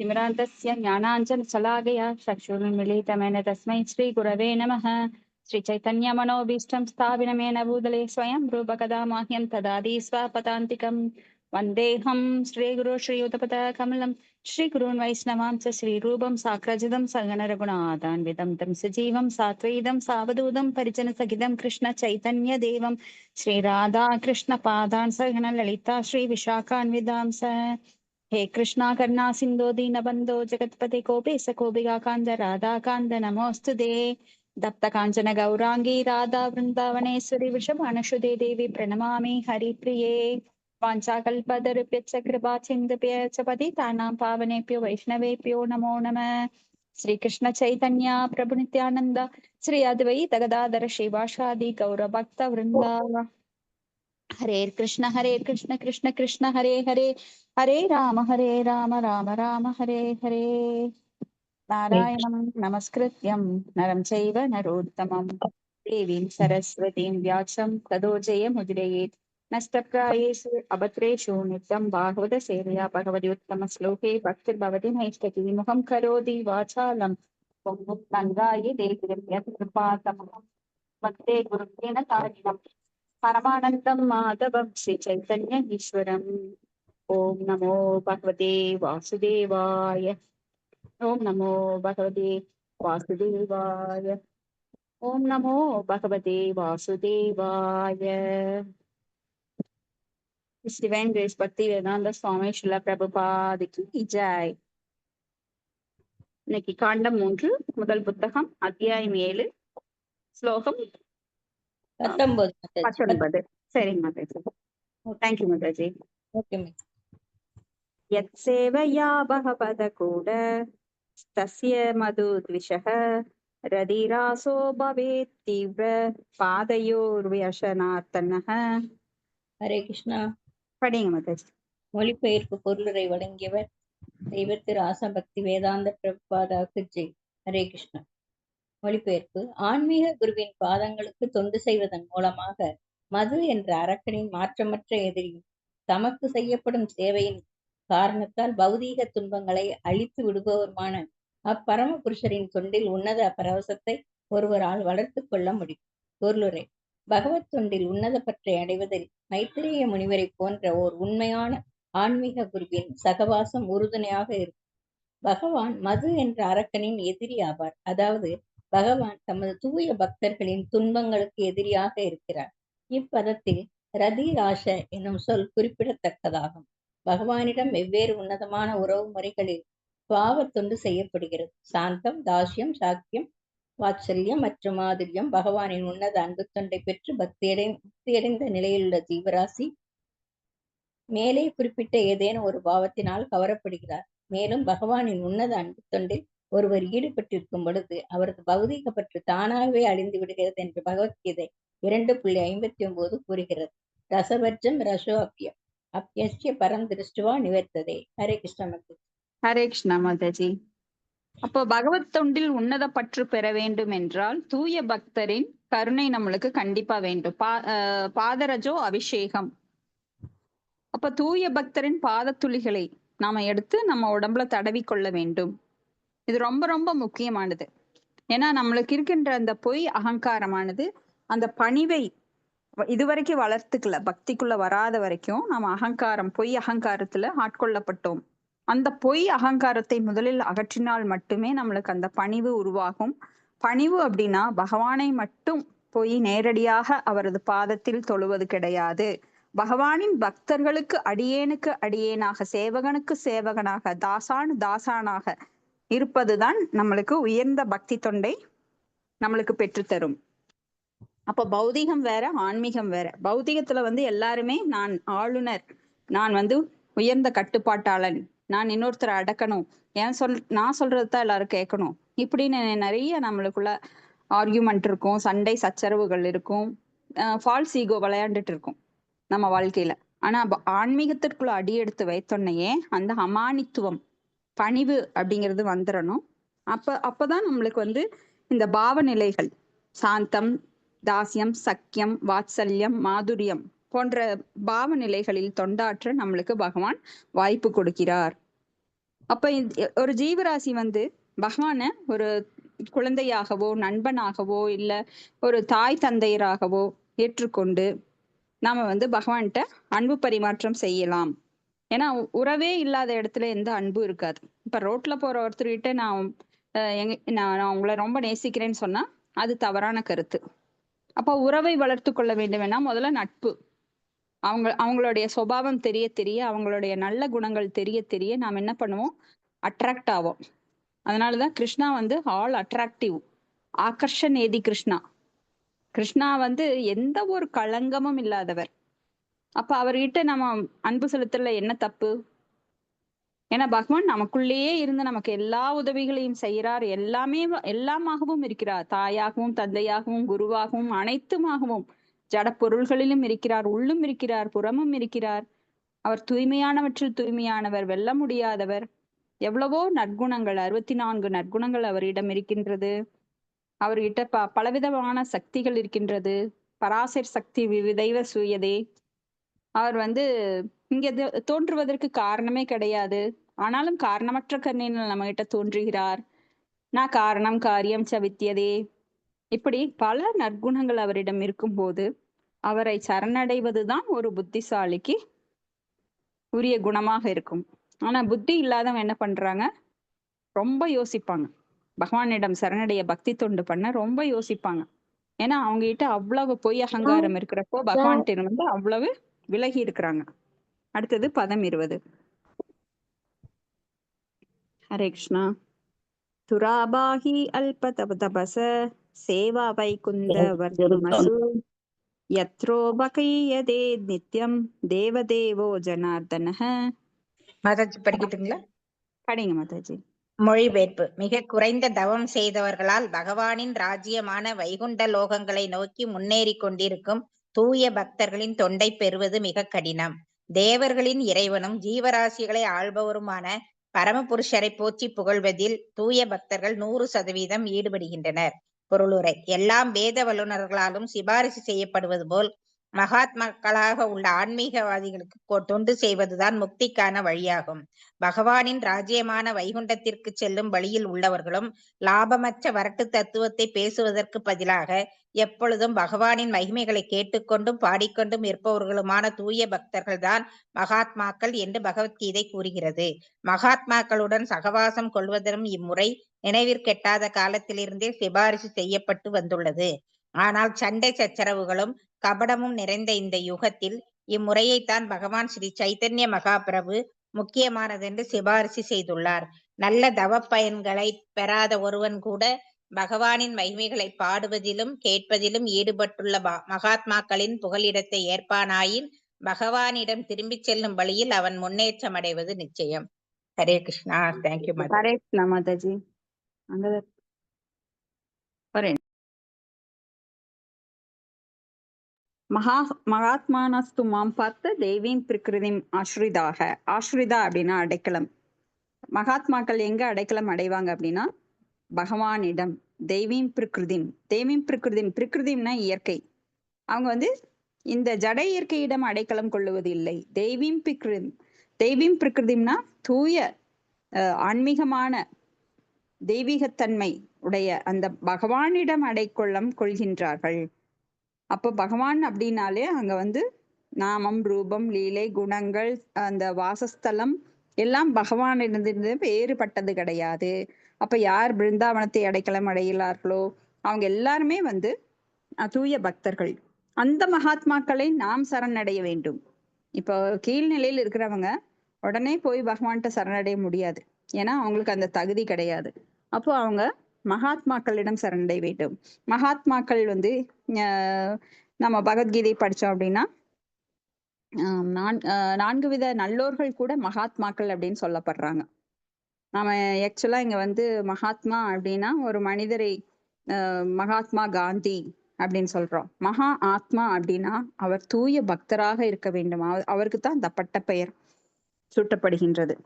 तिमिरान्तस्य ज्ञानाञ्जनशलाकया चक्षुरुन्मीलितमेन तस्मै श्रीगुरवे नमः। श्रीचैतन्यमनोभीष्टं स्थापिनमेन भूतले स्वयं रूपकदा माह्यं ददाति स्वपदान्तिकं। वन्देऽहं श्रीगुरो श्रीयुतपदकमलं श्रीगुरून् वैष्णवांश्च श्रीरूपं साग्रजितं सगणरघुनाथान्वितं तं सजीवं सात्वैतं सावधूतं परिजनसहितं कृष्णचैतन्यदेवं श्रीराधाकृष्णपादान् सगणललिता श्रीविशाखान्वितांस। हे कृष्णा करुणा सिन्धो दीनबन्धो जगत्पते कोपेश गोपिकान्त राधाकान्त नमोऽस्तु ते। दत्त काञ्चन गौराङ्गी राधा वृन्दावनेश्वरी वृषभानुसुते देवी प्रणमामि हरिप्रिये। वाञ्छाकल्पतरुभ्यश्च कृपासिन्धुभ्यश्च पतितानां पावनेभ्यो वैष्णवेभ्यो नमो नमः। श्रीकृष्ण चैतन्य प्रभु नित्यानन्द श्री अद्वैत गदाधर श्रीवासादि गौरभक्तवृन्दा। हरे कृष्ण कृष्ण कृष्ण हरे हरे हरे राम राम राम हरे हरे। नारायणं नमस्कृत्यं नरं चैव नरोत्तमं देवीं सरस्वतीं व्यासं ततो जयमुदीरयेत्। नष्टप्रायेषु अभद्रेषु नित्यं भागवत सेवया भगवति उत्तमश्लोके भक्तिर्भवति नैष्ठकी। मुखं करोति वाचालं नङ्गायै देवं यत्कृपातमहं वन्दे गुरुतेन तारिणम् परमानन्दं माधवं श्रीचैतन्य ईश्वरम्। ॐ नमो भगवते वासुदेवाय। ओम नमो भगवते वासुदेवाय। ओम नमो भगवते वासुदेवाय। His Divine Grace Bhakti Vedanta Swami Srila Prabhupada की जय। இன்னைக்கு காண்டம் 3 முதல் புத்தகம் அத்தியாயம் 7 ஸ்லோகம் 19. சரிங்க மாதாஜி, தேங்க்யூ மாதாஜி. यत्सेवया भगवदकूट तस्य मधुद्विषः रदिरासो भवेत् तीव्र பாதையோர்வியசனார்த்தனः. ஹரே கிருஷ்ணா. படிங்க மாதாஜி. மொழிபெயர்ப்பு பொருளுரை வழங்கியவர் தெய்வ திரு ஆசபக்தி வேதாந்த பிரபாதாக்கு ஜெய். ஹரே கிருஷ்ணா. மொழிபெயர்ப்பு. ஆன்மீக குருவின் பாதங்களுக்கு தொண்டு செய்வதன் மூலமாக மது என்ற அரக்கனின் மாற்றமற்ற எதிரியும் தமக்கு செய்யப்படும் சேவையின் காரணத்தால் பௌதீக துன்பங்களை அழித்து விடுபவருமான அப்பரம புருஷரின் தொண்டில் உன்னத பரவசத்தை ஒருவரால் வளர்த்து கொள்ள முடியும். பொருளுரை. பகவத் தொண்டில் உன்னத பற்றை அடைவதில் மைத்திரேய முனிவரை போன்ற ஓர் உண்மையான ஆன்மீக குருவின் சகவாசம் உறுதுணையாக இருக்கும். பகவான் மது என்ற அரக்கனின் எதிரி ஆவார். அதாவது பகவான் தமது தூய பக்தர்களின் துன்பங்களுக்கு எதிரியாக இருக்கிறார். இப்பதத்தில் ரதிராஷ என்னும் சொல் குறிப்பிடத்தக்கதாகும். பகவானிடம் வெவ்வேறு உன்னதமான உறவு முறைகளில் பாவத்தொண்டு செய்யப்படுகிறது. சாந்தம், தாஸ்யம், சாக்கியம், வாத்சல்யம் மற்றும் மாதுரியம் பாகவானின் உன்னத அன்பு தொண்டை பெற்று பக்தியடைந்த நிலையிலுள்ள ஜீவராசி மேலே குறிப்பிட்ட ஏதேனும் ஒரு பாவத்தினால் கவரப்படுகிறார். மேலும் பகவானின் உன்னத அன்பு தொண்டில் ஒருவர் ஈடுபட்டிருக்கும் பொழுது அவரது பௌதீக பற்று தானாகவே அழிந்து விடுகிறது என்று பகவத்கீதை 2.59 கூறுகிறது. ரசவர்ஜம் ரசோ அப்யஸ்ய பரம் திருஷ்டுவா நிவர்த்ததே. ஹரே கிருஷ்ண மாதாஜி. ஹரே கிருஷ்ண மாதாஜி. அப்போ பகவத் தொண்டில் உன்னத பற்று பெற வேண்டும் என்றால் தூய பக்தரின் கருணை நம்மளுக்கு கண்டிப்பா வேண்டும். பாதரஜோ அபிஷேகம். அப்ப தூய பக்தரின் பாதத்துளிகளை நாம எடுத்து நம்ம உடம்புல தடவி கொள்ள வேண்டும். இது ரொம்ப ரொம்ப முக்கியமானது. ஏன்னா நம்மளுக்கு இருக்கின்ற அந்த பொய் அகங்காரமானது அந்த பணிவை இதுவரைக்கும் வளர்த்துக்கல. பக்திக்குள்ள வராத வரைக்கும் நம்ம அகங்காரம், பொய் அகங்காரத்துல ஆட்கொள்ளப்பட்டோம். அந்த பொய் அகங்காரத்தை முதலில் அகற்றினால் மட்டுமே நம்மளுக்கு அந்த பணிவு உருவாகும். பணிவு அப்படின்னா பகவானை மட்டும் போய் நேரடியாக அவரது பாதத்தில் தொழுவது கிடையாது. பகவானின் பக்தர்களுக்கு அடியேனுக்கு அடியேனாக, சேவகனுக்கு சேவகனாக, தாசானாக இருப்பதுதான் நம்மளுக்கு உயர்ந்த பக்தி தொண்டை நம்மளுக்கு பெற்றுத்தரும். அப்ப பௌதிகம் வேற, ஆன்மீகம் வேற. பௌதிகத்துல எல்லாருமே நான் ஆளுநர், நான் உயர்ந்த கட்டுப்பாட்டாளன், நான் இன்னொருத்தரை அடக்கணும், நான் சொல்றதுதான் எல்லாரும் கேட்கணும், இப்படின்னு நிறைய நம்மளுக்குள்ள ஆர்கியூமெண்ட் இருக்கும், சண்டை சச்சரவுகள் இருக்கும், ஃபால்ஸ் ஈகோ விளையாண்டுட்டு இருக்கும் நம்ம வாழ்க்கையில. ஆனா ஆன்மீகத்திற்குள்ள அடியெடுத்து வைத்தோன்னையே அந்த அமானித்துவம், பணிவு அப்படிங்கிறது வந்துடணும். அப்பதான் நம்மளுக்கு இந்த பாவநிலைகள், சாந்தம், தாஸ்யம், சக்கியம், வாத்சல்யம், மாதுரியம் போன்ற பாவ நிலைகளில் தொண்டாற்ற நம்மளுக்கு பகவான் வாய்ப்பு கொடுக்கிறார். அப்ப ஒரு ஜீவராசி வந்து பகவான ஒரு குழந்தையாகவோ நண்பனாகவோ இல்ல ஒரு தாய் தந்தையராகவோ ஏற்றுக்கொண்டு நாம வந்து பகவான்கிட்ட அன்பு பரிமாற்றம் செய்யலாம். ஏன்னா உறவே இல்லாத இடத்துல எந்த அன்பு இருக்காது. இப்ப ரோட்ல போற ஒருத்தர்கிட்ட நான் உங்களை ரொம்ப நேசிக்கிறேன்னு சொன்னா அது தவறான கருத்து. அப்ப உறவை வளர்த்து கொள்ள வேண்டும்னா முதல்ல நட்பு. அவங்களுடைய சுபாவம் தெரிய தெரிய அவங்களுடைய நல்ல குணங்கள் தெரிய தெரிய நாம் என்ன பண்ணுவோம், அட்ராக்ட் ஆவோம். அதனாலதான் கிருஷ்ணா வந்து ஆல் அட்ராக்டிவ், ஆகர்ஷன் ஏதி கிருஷ்ணா. கிருஷ்ணா வந்து எந்த ஒரு களங்கமும் இல்லாதவர். அப்ப அவர்கிட்ட நம்ம அன்பு செலுத்தல என்ன தப்பு? ஏன்னா பகவான் நமக்குள்ளேயே இருந்து நமக்கு எல்லா உதவிகளையும் செய்யறார். எல்லாமாகவும் இருக்கிறார். தாயாகவும் தந்தையாகவும் குருவாகவும் அனைத்துமாகவும் ஜட பொருள்களிலும் இருக்கிறார், உள்ளும் இருக்கிறார், புறமும் இருக்கிறார். அவர் தூய்மையானவற்றில் தூய்மையானவர், வெல்ல முடியாதவர். எவ்வளவோ நற்குணங்கள், 64 நற்குணங்கள் அவரிடம் இருக்கின்றது. அவர்கிட்ட பலவிதமான சக்திகள் இருக்கின்றது. பராசர் சக்தி விவிதைவ சூயதே. அவர் வந்து இங்க தோன்றுவதற்கு காரணமே கிடையாது. ஆனாலும் காரணமற்ற கருணையினால் நம்ம கிட்ட தோன்றுகிறார். நான் காரணம் காரியம் சவித்தியதே. இப்படி பல நற்குணங்கள் அவரிடம் இருக்கும்போது அவரை சரணடைவதுதான் ஒரு புத்திசாலிக்கு உரிய குணமாக இருக்கும். ஆனா புத்தி இல்லாதவங்க என்ன பண்றாங்க, ரொம்ப யோசிப்பாங்க. பகவானிடம் சரணடைய பக்தி தொண்டு பண்ண ரொம்ப யோசிப்பாங்க. ஏன்னா அவங்க கிட்ட அவ்வளவு பொய் அகங்காரம் இருக்கிறப்போ பகவான்கிட்ட வந்து அவ்வளவு விலகி இருக்கிறாங்க. அடுத்தது பதம் 20. ஹரே கிருஷ்ணா. துராபாஹி அல்ப தபச சேவா வைகுந்த வர்த்தமசு யத்ரோபகையதே நித்யம் தேவதேவோ ஜனார்தனஹ. மாதாஜி படிக்கட்டுங்களா? படிங்க மாதாஜி. மொழிபெயர்ப்பு. மிக குறைந்த தவம் செய்தவர்களால் பகவானின் ராஜ்யமான வைகுண்ட லோகங்களை நோக்கி முன்னேறி கொண்டிருக்கும் தூய பக்தர்களின் தொண்டை பெறுவது மிக கடினம். தேவர்களின் இறைவனும் ஜீவராசிகளை ஆள்பவருமான பரமபுருஷரை போற்றி புகழ்வதில் தூய பக்தர்கள் 100% ஈடுபடுகின்றனர். பொருளுரை. எல்லாம் வேத வல்லுநர்களாலும் சிபாரிசு செய்யப்படுவது போல் மகாத்மாக்களாக உள்ள ஆன்மீகவாதிகளுக்கு தொண்டு செய்வதுதான் முக்திக்கான வழியாகும். பகவானின் ராஜ்யமான வைகுண்டத்திற்கு செல்லும் வழியில் உள்ளவர்களும் லாபமற்ற வரட்டு தத்துவத்தை பேசுவதற்கு பதிலாக எப்பொழுதும் பகவானின் மகிமைகளை கேட்டுக்கொண்டும் பாடிக்கொண்டும் இருப்பவர்களுமான தூய பக்தர்கள் தான் மகாத்மாக்கள் என்று பகவத்கீதை கூறுகிறது. மகாத்மாக்களுடன் சகவாசம் கொள்வதும் இம்முறை நினைவிற்கெட்டாத காலத்திலிருந்தே சிபாரிசு செய்யப்பட்டு வந்துள்ளது. ஆனால் சண்டை சச்சரவுகளும் கபடமும் நிறைந்த இந்த யுகத்தில் இம்முறையைத்தான் பகவான் ஸ்ரீ சைத்தன்ய மகாபிரபு முக்கியமானதென்று சிபாரிசு செய்துள்ளார். நல்ல தவ பயன்களை பெறாத ஒருவன் கூட பகவானின் மகிமைகளை பாடுவதிலும் கேட்பதிலும் ஈடுபட்டுள்ள மகாத்மாக்களின் புகலிடத்தை ஏற்பானாயின் பகவானிடம் திரும்பிச் செல்லும் வழியில் அவன் முன்னேற்றம் அடைவது நிச்சயம். ஹரே கிருஷ்ணா. தேங்க்யூ மாதா. ஹரே கிருஷ்ணா மாதாஜி. மகாத்மானஸ்து மாம் பார்த்த தெய்வீம் பிரகிருதிம் ஆஸ்ரிதாக. ஆஸ்ரிதா அப்படின்னா அடைக்கலம். மகாத்மாக்கள் எங்க அடைக்கலம் அடைவாங்க அப்படின்னா பகவானிடம். தெய்வீம் பிரகிருதிம். தெய்வீம் பிரகிருதிம், பிரகிருதிம்னா இயற்கை. அவங்க வந்து இந்த ஜட இயற்கையிடம் அடைக்கலம் கொள்ளுவது இல்லை. தெய்வீம் பிரகிருதிம். தெய்வீம் பிரகிருதிம்னா தூய ஆன்மீகமான தெய்வீகத்தன்மை உடைய அந்த பகவானிடம் அடைக்கலம் கொள்கின்றார்கள். அப்போ பகவான் அப்படின்னாலே அங்க வந்து நாமம், ரூபம், லீலை, குணங்கள், அந்த வாசஸ்தலம் எல்லாம் பகவானிடமிருந்து வேறுபட்டது கிடையாது. அப்ப யார் பிருந்தாவனத்தை அடைக்கலம் அடைகிறார்களோ அவங்க எல்லாருமே வந்து தூய பக்தர்கள். அந்த மகாத்மாக்களை நாம் சரணடைய வேண்டும். இப்போ கீழ்நிலையில் இருக்கிறவங்க உடனே போய் பகவான்கிட்ட சரணடைய முடியாது. ஏன்னா அவங்களுக்கு அந்த தகுதி கிடையாது. அப்போ அவங்க மகாத்மாக்களிடம் சரணடைய வேண்டும். மகாத்மாக்கள் வந்து நம்ம பகவத்கீதை படிச்சோம் அப்படின்னா 4 வித நல்லோர்கள் கூட மகாத்மாக்கள் அப்படின்னு சொல்லப்படுறாங்க. நாம ஆக்சுவலா இங்க வந்து மகாத்மா அப்படின்னா ஒரு மனிதரை மகாத்மா காந்தி அப்படின்னு சொல்றோம். மகா ஆத்மா அப்படின்னா அவர் தூய பக்தராக இருக்க வேண்டும். அவருக்கு தான் அந்த பட்ட பெயர் சூட்டப்படுகின்றது.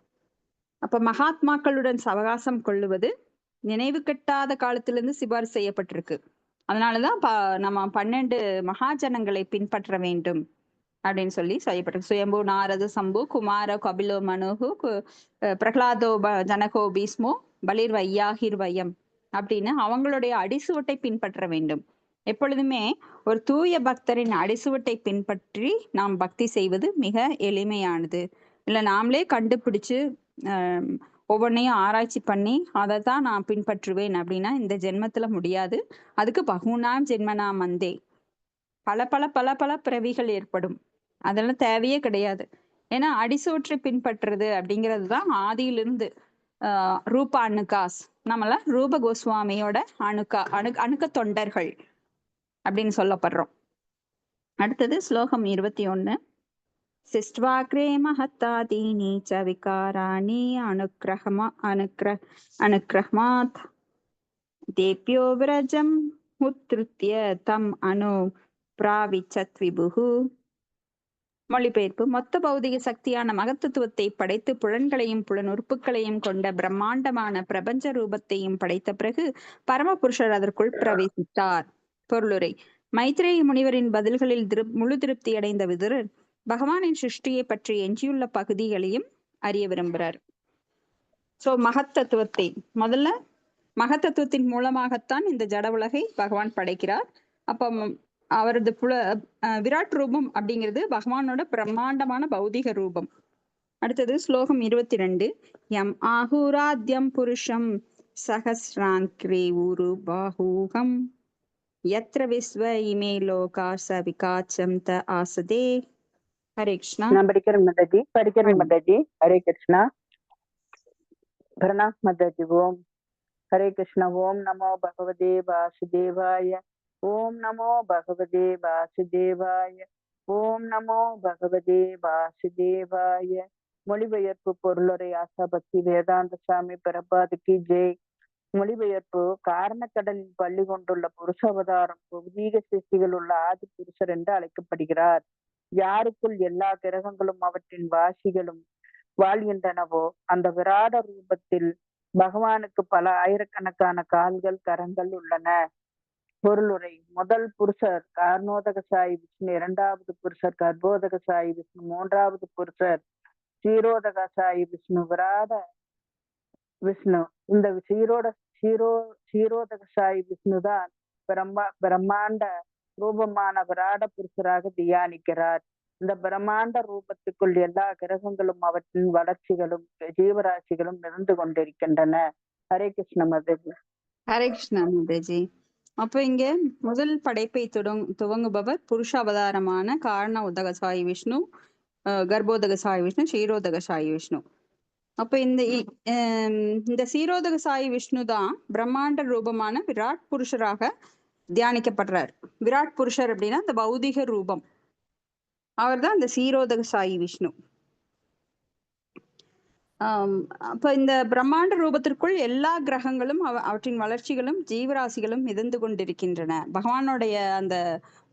அப்ப மகாத்மாக்களுடன் சவகாசம் கொள்ளுவது நினைவு கெட்டாத காலத்திலிருந்து சிபாரிசு செய்யப்பட்டிருக்கு. அதனாலதான் நம்ம 12 மகாஜனங்களை பின்பற்ற வேண்டும் அப்படின்னு சொல்லி செய்யப்பட்டிருக்கு. சுயம்பு நாரத சம்பு குமார கபிலோ மனுகு பிரகலாதோ ஜனகோ பீஸ்மோ பலிர் வையாகிர் வயம் அப்படின்னு அவங்களுடைய அடிசுவட்டை பின்பற்ற வேண்டும். எப்பொழுதுமே ஒரு தூய பக்தரின் அடிசுவட்டை பின்பற்றி நாம் பக்தி செய்வது மிக எளிமையானது. இல்லை நாமளே கண்டுபிடிச்சு ஒவ்வொன்றையும் ஆராய்ச்சி பண்ணி அதை தான் நான் பின்பற்றுவேன் அப்படின்னா இந்த ஜென்மத்துல முடியாது. அதுக்கு பகுனாம் ஜென்மனா மந்தே பல பல பல பல பிறவிகள் ஏற்படும். அதெல்லாம் தேவையே கிடையாது. ஏன்னா அடிசோற்றை பின்பற்றுறது அப்படிங்கிறது தான் ஆதியிலிருந்து ரூப அணுகாஸ் நம்மள ரூப கோஸ்வாமியோட அணுக்க தொண்டர்கள் அப்படின்னு சொல்லப்படுறோம். அடுத்தது ஸ்லோகம் 21. சிஸ்ட்வாக்ரே மஹத்தாதீனி ச விகாராணி அனுக்ரஹ்மாத் தேப்யோ விரஜம் உத்ருத்ய தம் அனு பிராவிச்சத் விபுஹு. மொழிபெயர்ப்பு: மொத்த பௌதிக சக்தியான மகத்துவத்தை படைத்து புலன்களையும் புலன் உறுப்புகளையும் கொண்ட பிரம்மாண்டமான பிரபஞ்ச ரூபத்தையும் படைத்த பிறகு பரமபுருஷர் அதற்குள் பிரவேசித்தார். பொருளுரை: மைத்ரேய முனிவரின் பதில்களில் முழு திருப்தி அடைந்த விதுரர் பகவானின் சிருஷ்டியை பற்றி எஞ்சியுள்ள பகுதிகளையும் அறிய விரும்புகிறார். சோ மகத்தத்துவத்தை முதல்ல மகத்தத்துவத்தின் மூலமாகத்தான் இந்த ஜட உலகை பகவான் படைக்கிறார். அப்ப அவரது விராட் ரூபம் அப்படிங்கிறது பகவானோட பிரம்மாண்டமான பௌதிக ரூபம். அடுத்தது ஸ்லோகம் 22. யம் ஆஹுராத்யம் புருஷம் சஹஸ்ராங்கிரே உரு பாஹூகம் யத்ர விஸ்வ இமே லோகா ச விகாச்சம் த ஆசதே. ஹரே கிருஷ்ணா. நான் படிக்கிறேன் மாதாஜி. ஹரே கிருஷ்ணா. பிரணாம் மாதாஜி. ஓம் ஹரே கிருஷ்ணா. ஓம் நமோ பகவதே வாசுதேவாய. ஓம் நமோ பகவதே வாசுதேவாய. ஓம் நமோ பகவதே வாசுதேவாய. மொழிபெயர்ப்பு பொருளுரை ஆசா பக்தி வேதாந்த சாமி பிரபாதுக்கு ஜெய். மொழிபெயர்ப்பு: காரணக்கடலில் பள்ளி கொண்டுள்ள புருஷ அவதாரம் பௌதீக சிருஷ்டிகள் உள்ள ஆதி புருஷர் என்று அழைக்கப்படுகிறார். யாருக்குள் எல்லா கிரகங்களும் அவற்றின் வாசிகளும் வாழ்கின்றனவோ அந்த விராட ரூபத்தில் பகவானுக்கு பல ஆயிரக்கணக்கான கால்கள் கரங்கள் உள்ளன. பொருளுரை: முதல் புருஷர் கார்ணோதக சாயி விஷ்ணு, இரண்டாவது புருஷர் கர்ப்போதக சாயி விஷ்ணு, மூன்றாவது புருஷர் சீரோதக சாயி விஷ்ணு, விராட விஷ்ணு. இந்த சீரோதக சாயி விஷ்ணுதான் பிரம்மாண்ட ரூபமான விராட புருஷராக தியானிக்கிறார். இந்த பிரம்மாண்ட ரூபத்துக்குள் எல்லா கிரகங்களும் அவற்றின் வளர்ச்சிகளும் ஜீவராசிகளும் நிறைந்து கொண்டிருக்கின்றன. ஹரே கிருஷ்ண மாதாஜி. ஹரே கிருஷ்ணா மாதாஜி. அப்ப இங்க முதல் படைப்பை துவங்குபவர் புருஷ அவதாரமான காரண உதக சாயி விஷ்ணு, கர்ப்போதக சாயி விஷ்ணு, க்ஷீரோதக சாயி விஷ்ணு. அப்ப இந்த சீரோதக சாயி விஷ்ணு தான் பிரம்மாண்ட ரூபமான விராட் புருஷராக தியானிக்கப்படுறார். விராட் புருஷர் அப்படின்னா இந்த பௌதிக ரூபம். அவர் தான் இந்த சீரோதக சாயி விஷ்ணு. அப்ப இந்த பிரம்மாண்ட ரூபத்திற்குள் எல்லா கிரகங்களும் அவற்றின் வளர்ச்சிகளும் ஜீவராசிகளும் மிதந்து கொண்டிருக்கின்றன. பகவானுடைய அந்த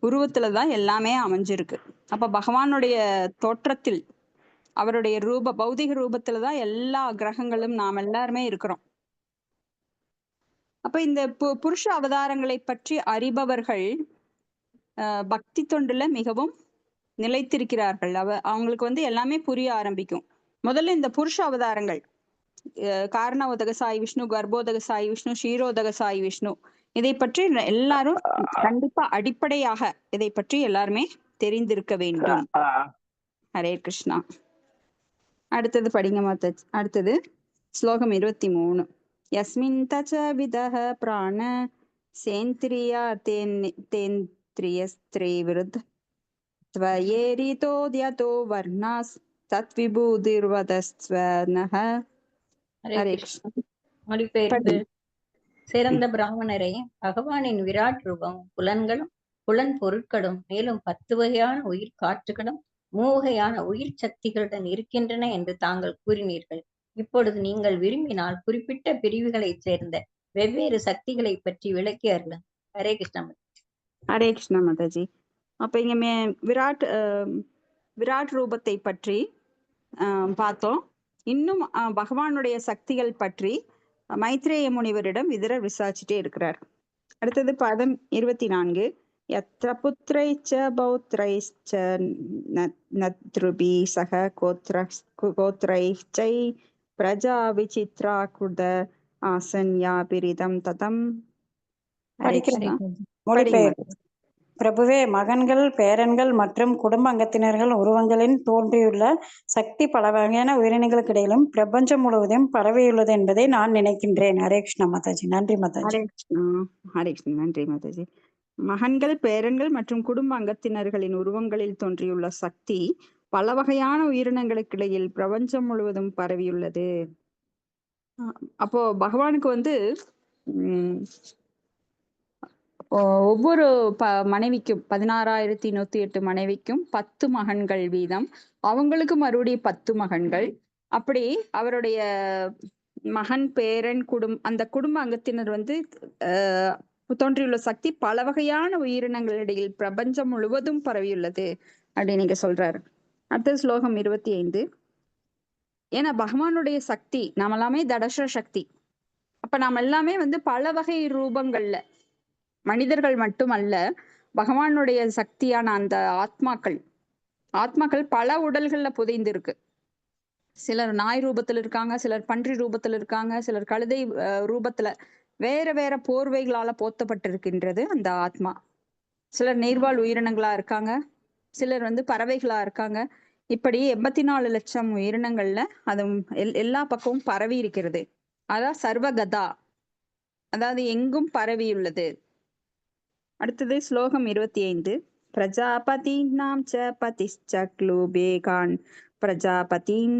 உருவத்துலதான் எல்லாமே அமைஞ்சிருக்கு. அப்ப பகவானுடைய தோற்றத்தில் அவருடைய பௌதிக ரூபத்துலதான் எல்லா கிரகங்களும் நாம் எல்லாருமே இருக்கிறோம். அப்ப இந்த புருஷ அவதாரங்களை பற்றி அறிபவர்கள் பக்தி தொண்டுல மிகவும் நிலைத்திருக்கிறார்கள். அவங்களுக்கு எல்லாமே புரிய ஆரம்பிக்கும். முதல்ல இந்த புருஷ அவதாரங்கள் காரண உதக சாயி விஷ்ணு, கர்ப்போதக சாயி விஷ்ணு, க்ஷீரோதக சாயி விஷ்ணு, இதை பற்றி எல்லாரும் கண்டிப்பா அடிப்படையாக இதை பற்றி எல்லாருமே தெரிந்திருக்க வேண்டும். ஹரே கிருஷ்ணா. அடுத்தது படிங்க மாதாஜி. அடுத்தது ஸ்லோகம் 23. யஸ்மின் தச்ச விதஹ பிராண சேந்திரியா தேந்திரியஸ்திரே விருத் த்வயேரிதோத்யதோ வர்ணாஸ் தத்விபூதிர்வதஸ்வனஹ. ஹரே கிருஷ்ணா. மொழிபெயர்ப்பு: சிறந்த பிராமணரை பகவானின் விராட் ரூபம் புலன்களும் புலன் பொருட்களும் மேலும் 10 வகையான உயிர் காற்றுகளும் 3 வகையான உயிர் சக்திகளுடன் இருக்கின்றன என்று தாங்கள் கூறினீர்கள். இப்பொழுது நீங்கள் விரும்பினால் குறிப்பிட்ட பிரிவுகளைச் சேர்ந்த வெவ்வேறு சக்திகளை பற்றி விளக்கி அருளுங்கள். ஹரே கிருஷ்ணா. ஹரே கிருஷ்ணா மாதாஜி. அப்ப இங்க விராட் ரூபத்தை பற்றி பார்த்தோம். இன்னும் பகவானுடைய சக்திகள் பற்றி மைத்ரேய முனிவரிடம் விதுரர் விசாரிச்சுட்டே இருக்கிறார். அடுத்தது பதம் 24. यत्र पुत्रैश्च पौत्रैश्च नतृभिः सह गोत्रैश्चै प्रजा विचित्राकृत आसन्यापिरिदं ततम्. हरे படிக்கிறேன். कृष्णा. மொழிபெயர். படிங்க மாதாஜி. பிரபுவே, மகன்கள், பேரன்கள் மற்றும் குடும்ப அங்கத்தினர்கள் உருவங்களில் தோன்றியுள்ள சக்தி பல வகையான உயிரினங்களுக்கு இடையிலும் பிரபஞ்சம் முழுவதும் பரவியுள்ளது என்பதை நான் நினைக்கின்றேன். ஹரே கிருஷ்ணா மாதாஜி. நன்றி மாதாஜி. ஹரே கிருஷ்ணா. ஹரே கிருஷ்ணா. நன்றி மாதாஜி. மகன்கள், பேரன்கள் மற்றும் குடும்ப அங்கத்தினர்களின் உருவங்களில் தோன்றியுள்ள சக்தி பல வகையான உயிரினங்களுக்கிடையில் பிரபஞ்சம் முழுவதும் பரவியுள்ளது. அப்போ பகவானுக்கு வந்து ஒவ்வொரு மனைவிக்கும் 16,108 மனைவிக்கும் 10 மகன்கள் வீதம், அவங்களுக்கு மறுபடியும் 10 மகன்கள். அப்படி அவருடைய மகன், பேரன், அந்த குடும்ப அங்கத்தினர் வந்து தோன்றியுள்ள சக்தி பல வகையான உயிரினங்களிடையில் பிரபஞ்சம் முழுவதும் பரவியுள்ளது அப்படின்னு நீங்க சொல்றாரு. அடுத்த ஸ்லோகம் 25. ஏன்னா பகவானுடைய சக்தி நாம எல்லாமே தடச சக்தி. அப்ப நாம எல்லாமே வந்து பல வகை ரூபங்கள்ல, மனிதர்கள் மட்டுமல்ல, பகவானுடைய சக்தியான அந்த ஆத்மாக்கள் பல உடல்கள்ல புதைந்து இருக்கு. சிலர் நாய் ரூபத்துல இருக்காங்க, சிலர் பன்றி ரூபத்துல இருக்காங்க, சிலர் கழுதை ரூபத்துல, வேற வேற போர்வைகளால போத்தப்பட்டிருக்கின்றது அந்த ஆத்மா. சிலர் நீர்வாழ் உயிரினங்களா இருக்காங்க, சிலர் வந்து பறவைகளா இருக்காங்க. இப்படி 84 லட்சம் உயிரினங்கள்ல அது எல்லா பக்கமும் பரவி இருக்கிறது. அதான் சர்வகதா, அதாவது எங்கும் பரவியுள்ளது. அடுத்தது ஸ்லோகம் 25. பிரஜாபதீனாம் ச பதிஷ்ச க்ளூபேகான் பிரஜாபதீன்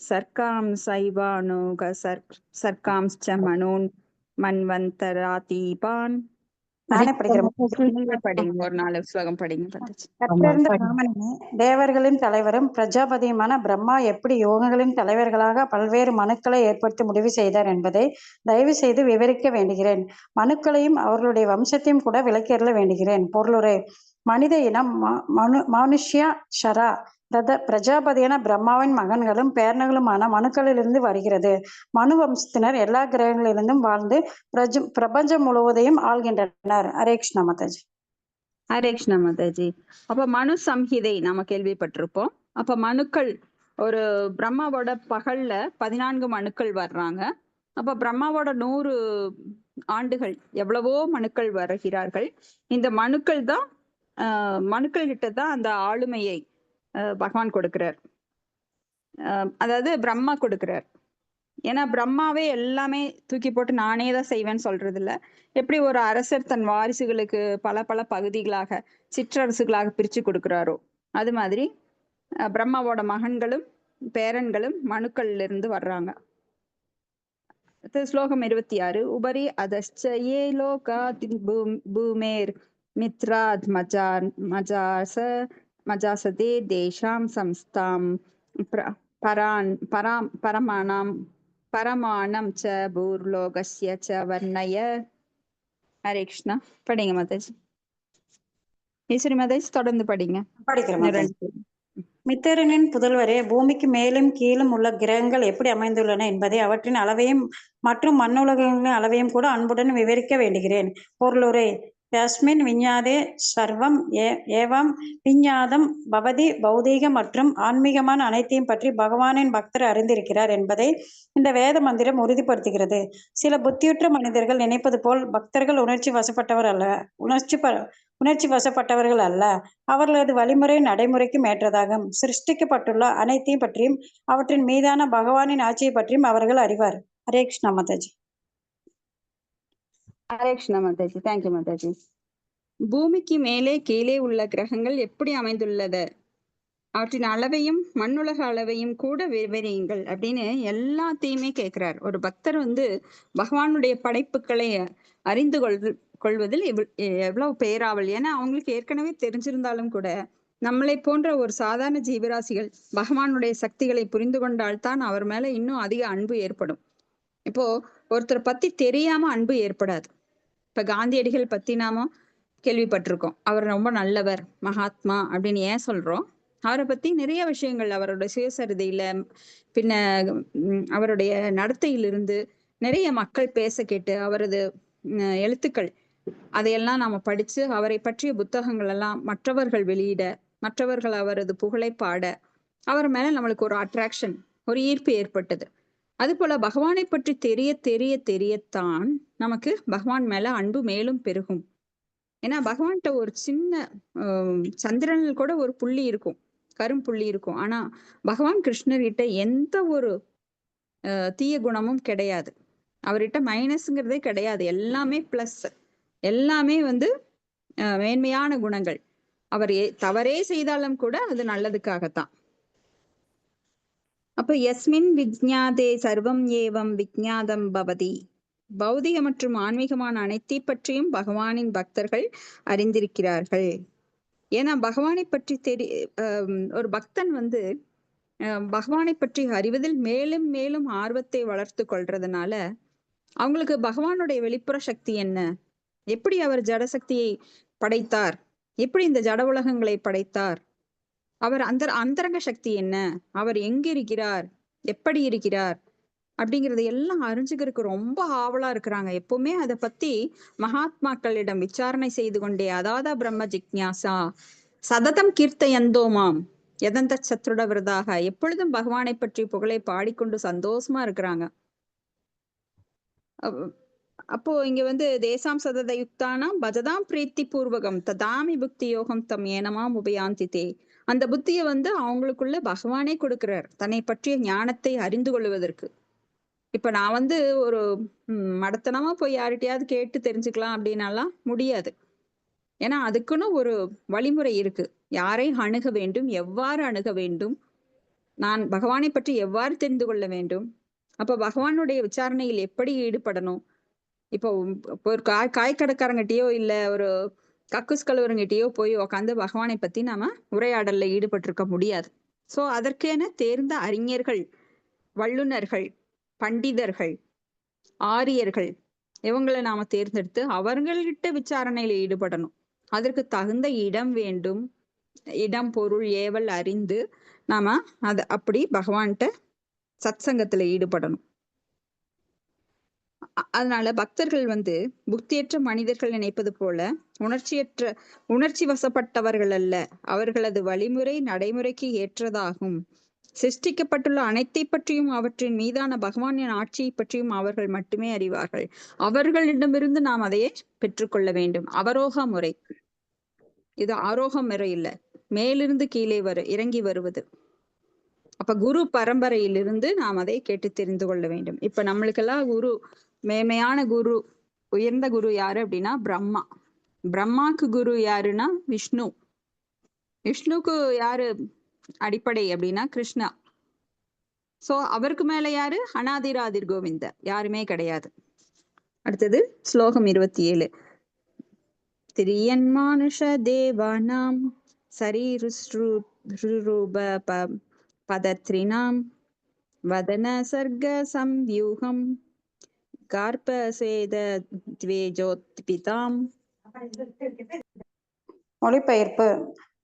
சர்க்காம் சைவானுக சர்க்காம்ச்ச மனோன் மன்வந்தராதீபான். நானே படிக்கிறேன். படிங்க, ஒரு 4 ஸ்லோகம் படிங்க. கற்றிருந்த பிராமணனே, தேவர்களின் தலைவரும் பிரஜாபதியுமான பிரம்மா எப்படி யோகங்களின் தலைவர்களாக பல்வேறு மனுக்களை ஏற்படுத்தி முடிவு செய்தார் என்பதை தயவு செய்து விவரிக்க வேண்டுகிறேன். மனுக்களையும் அவர்களுடைய வம்சத்தையும் கூட விளக்கியருள வேண்டுகிறேன். பொருளுரை: மனித இனம் மானுஷ்யா ஷரா பிரஜாபதியான பிரம்மாவின் மகன்களும் பேரன்களுமான மனுக்களிலிருந்து வருகிறது. மனு வம்சத்தினர் எல்லா கிரகங்களிலிருந்தும் வாழ்ந்து பிரபஞ்சம் முழுவதையும் ஆள்கின்றனர். ஹரே கிருஷ்ணா மாதாஜி. ஹரே கிருஷ்ணா மாதாஜி. அப்ப மனு சம்ஹிதை நாம கேள்விப்பட்டிருப்போம். அப்ப மனுக்கள், ஒரு பிரம்மாவோட பகல்ல 14 மனுக்கள் வர்றாங்க. அப்ப பிரம்மாவோட 100 ஆண்டுகள் எவ்வளவோ மனுக்கள் வருகிறார்கள். இந்த மனுக்கள் தான் மனுக்கள் கிட்ட தான் அந்த ஆளுமையை பகவான் கொடுக்கிறார். அதாவது பிரம்மா கொடுக்கிறார். ஏன்னா பிரம்மாவே எல்லாமே தூக்கி போட்டு நானே தான் செய்வேன்னு சொல்றது இல்ல. எப்படி ஒரு அரசர் தன் வாரிசுகளுக்கு பல பல பகுதிகளாக, சிற்றரசுகளாக பிரிச்சு கொடுக்கிறாரோ, அது மாதிரி பிரம்மாவோட மகன்களும் பேரன்களும் மனுக்கள்ல இருந்து வர்றாங்க. ஸ்லோகம் 26. உபரி அதஸ்சயே லோகாத் பூமேர் மித்ராத் மஜாசதே தேஷாம் சம்ஸ்தாம் பரமாணம் ச பூர்லோகஸ்ய ச வர்ணய. ஹரே கிருஷ்ணா. படிங்க மாதாஜி. ஈஸ்வரி மாதாஜி தொடர்ந்து படிங்க. படிக்கிறேன். மித்திரனின் புதல்வரே, பூமிக்கு மேலும் கீழும் உள்ள கிரகங்கள் எப்படி அமைந்துள்ளன என்பதை, அவற்றின் அளவையும் மற்றும் மண்ணுலகங்களின் அளவையும் கூட அன்புடன் விவரிக்க வேண்டுகிறேன். பொருளுரை: யஸ்மின் விஞ்ஞாதே சர்வம் ஏவம் விஞ்ஞாதம் பவதி. பௌதீக மற்றும் ஆன்மீகமான அனைத்தையும் பற்றி பகவானின் பக்தர் அறிந்திருக்கிறார் என்பதை இந்த வேத மந்திரம் உறுதிப்படுத்துகிறது. சில புத்தியுற்ற மனிதர்கள் நினைப்பது போல் பக்தர்கள் உணர்ச்சி வசப்பட்டவர்கள் அல்ல. அவர்களது வழிமுறை நடைமுறைக்கும் ஏற்றதாகும். சிருஷ்டிக்கப்பட்டுள்ள அனைத்தையும் பற்றியும் அவற்றின் மீதான பகவானின் ஆட்சியை பற்றியும் அவர்கள் அறிவார். ஹரே கிருஷ்ணா மாதாஜி. ஹரே கிருஷ்ணா மாதாஜி. தேங்க்யூ மாதாஜி. பூமிக்கு மேலே கீழே உள்ள கிரகங்கள் எப்படி அமைந்துள்ளது, அவற்றின் அளவையும் மண்ணுலக அளவையும் கூட விவரியுங்கள் அப்படின்னு எல்லாத்தையுமே கேட்கிறார். ஒரு பக்தர் வந்து பகவானுடைய படைப்புகளை அறிந்து கொள்வதில் எவ்வளவு பேராவல். ஏன்னா அவங்களுக்கு ஏற்கனவே தெரிஞ்சிருந்தாலும் கூட நம்மளை போன்ற ஒரு சாதாரண ஜீவராசிகள் பகவானுடைய சக்திகளை புரிந்து கொண்டால்தான் அவர் மேல இன்னும் அதிக அன்பு ஏற்படும். இப்போ ஒருத்தரை பத்தி தெரியாம அன்பு ஏற்படாது. இப்ப காந்தியடிகள் பத்தி நாம கேள்விப்பட்டிருக்கோம். அவர் ரொம்ப நல்லவர், மகாத்மா அப்படின்னு ஏன் சொல்றோம்? அவரை பத்தி நிறைய விஷயங்கள், அவருடைய சுயசரிதையில, பின்ன அவருடைய நடத்தையிலிருந்து நிறைய மக்கள் பேச கேட்டு, அவரது எழுத்துக்கள் அதையெல்லாம் நாம படிச்சு அவரை பற்றிய புத்தகங்கள் எல்லாம் மற்றவர்கள் வெளியிட, மற்றவர்கள் அவரது புகழை பாட, அவர் மேல நம்மளுக்கு ஒரு அட்ராக்ஷன், ஒரு ஈர்ப்பு ஏற்பட்டது. அது போல பகவானை பற்றி தெரிய தெரிய தெரியத்தான் நமக்கு பகவான் மேல அன்பு மேலும் பெருகும். ஏன்னா பகவான்கிட்ட ஒரு சின்ன சந்திரனில் கூட ஒரு புள்ளி இருக்கும், கரும்புள்ளி இருக்கும். ஆனா பகவான் கிருஷ்ணர்கிட்ட எந்த ஒரு தீய குணமும் கிடையாது. அவர்கிட்ட மைனஸ்ங்கிறதே கிடையாது. எல்லாமே பிளஸ், எல்லாமே மேன்மையான குணங்கள். அவர் தவறே செய்தாலும் கூட அது நல்லதுக்காகத்தான். அப்ப யஸ்மின் விஜ்ஞாதே சர்வம் ஏவம் விஜ்ஞாதம் பவதி. பௌதிக மற்றும் ஆன்மீகமான அனைத்தை பற்றியும் பகவானின் பக்தர்கள் அறிந்திருக்கிறார்கள். ஏன்னா பகவானை பற்றி ஒரு பக்தன் பகவானை பற்றி அறிவதில் மேலும் மேலும் ஆர்வத்தை வளர்த்து கொள்றதுனால அவங்களுக்கு பகவானுடைய வெளிப்புற சக்தி என்ன, எப்படி அவர் ஜடசக்தியை படைத்தார், எப்படி இந்த ஜட உலகங்களை படைத்தார், அவர் அந்தரங்க சக்தி என்ன, அவர் எங்க இருக்கிறார், எப்படி இருக்கிறார் அப்படிங்கறது எல்லாம் அறிஞ்சுக்கிறதுக்கு ரொம்ப ஆவலா இருக்கிறாங்க. எப்பவுமே அதை பத்தி மகாத்மாக்களிடம் விசாரணை செய்து கொண்டே அதாவது பிரம்ம ஜிக்ஞாசா சததம் கீர்த்தயந்தோமாம் எதந்த சத்ருட விரதாக எப்பொழுதும் பகவானை பற்றி புகழை பாடிக்கொண்டு சந்தோஷமா இருக்கிறாங்க. அப்போ இங்க தேசாம் சதத யுக்தானாம் பஜதாம் பிரீத்தி பூர்வகம் ததாமி புக்தி யோகம் தம் ஏனமாம் உபயாந்திதே. அந்த புத்திய அவங்களுக்குள்ள பகவானே கொடுக்கிறார், தன்னை பற்றிய ஞானத்தை அறிந்து கொள்வதற்கு. இப்ப நான் ஒரு மடத்தனமா போய் யார்கிட்டயாவது கேட்டு தெரிஞ்சுக்கலாம் அப்படின்னாலாம் முடியாது. ஏன்னா அதுக்குன்னு ஒரு வழிமுறை இருக்கு. யாரை அணுக வேண்டும், எவ்வாறு அணுக வேண்டும், நான் பகவானை பற்றி எவ்வாறு தெரிந்து கொள்ள வேண்டும், அப்ப பகவானுடைய விசாரணையில் எப்படி ஈடுபடணும். இப்போ ஒரு காய்கடைக்காரங்கிட்டயோ இல்ல ஒரு கக்குஸ் கழுவுறங்கிட்டயோ போய் உக்காந்து பகவானை பத்தி நாம உரையாடல்ல ஈடுபட்டிருக்க முடியாது. சோ அதற்கென தேர்ந்த அறிஞர்கள், வல்லுநர்கள், பண்டிதர்கள், ஆரியர்கள் இவங்களை நாம தேர்ந்தெடுத்து அவர்கள்கிட்ட விசாரணையில ஈடுபடணும். அதற்கு தகுந்த இடம் வேண்டும், இடம் பொருள் ஏவல் அறிந்து நாம அப்படி பகவான்கிட்ட சத்சங்கத்துல ஈடுபடணும். அதனால பக்தர்கள் புத்தியற்ற மனிதர்கள் நினைப்பது போல உணர்ச்சி வசப்பட்டவர்கள் அல்ல. அவர்களது வழிமுறை நடைமுறைக்கு ஏற்றதாகும். சிருஷ்டிக்கப்பட்டுள்ள அனைத்தை பற்றியும் அவற்றின் மீதான பகவானின் ஆட்சியை பற்றியும் அவர்கள் மட்டுமே அறிவார்கள். அவர்களிடமிருந்து நாம் அதையே பெற்றுக்கொள்ள வேண்டும். அவரோக முறை இது, ஆரோக முறை இல்ல, மேலிருந்து கீழே இறங்கி வருவது. அப்ப குரு பரம்பரையிலிருந்து நாம் அதை கேட்டு தெரிந்து கொள்ள வேண்டும். இப்ப நம்மளுக்கெல்லாம் குரு, மேன்மையான குரு, உயர்ந்த குரு யாரு அப்படின்னா பிரம்மா. பிரம்மாக்கு குரு யாருன்னா விஷ்ணு. விஷ்ணுக்கு யாரு அடிப்படை அப்படின்னா கிருஷ்ணா. சோ அவருக்கு மேல யாரு? அநாதிராதிர் கோவிந்த, யாருமே கிடையாது. அடுத்தது ஸ்லோகம் 27. திரியன்மானுஷ தேவானாம் சரீருஸ்ரூப பதத்ரினாம் வதன சர்க்க சம்யூகம் கார்பசேத த்வேஜோத்பிதாம். மொழிபெயர்ப்பு.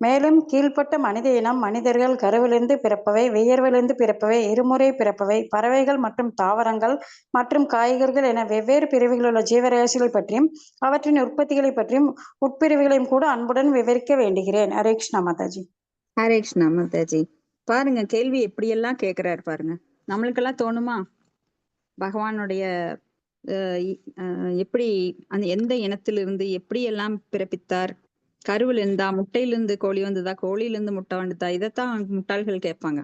மேலும் கீழ்ப்பட்ட மனித இனம் மனிதர்கள் கருவிலிருந்து பிறப்பவை, வியர்விலிருந்து பிறப்பவை, இருமுறை பிறப்பவை, பறவைகள் மற்றும் தாவரங்கள் மற்றும் காய்கறிகள் என வெவ்வேறு பிரிவுகளில் உள்ள ஜீவராசிகள் பற்றியும் அவற்றின் உற்பத்திகளை பற்றியும் உட்பிரிவுகளையும் கூட அன்புடன் விவரிக்க வேண்டுகிறேன். ஹரே கிருஷ்ணா மாதாஜி. ஹரே கிருஷ்ணா மாதாஜி. பாருங்க கேள்வி எப்படியெல்லாம் கேட்கிறாரு பாருங்க. நம்மளுக்கெல்லாம் தோணுமா பகவானுடைய எப்படி எந்த இனத்திலிருந்து எப்படி எல்லாம் பிறப்பித்தார், கருவில் இருந்தா, முட்டையிலிருந்து கோழி வந்ததா, கோழியிலிருந்து முட்டை வந்துதா, இதைத்தான் முட்டாள்கள் கேட்பாங்க.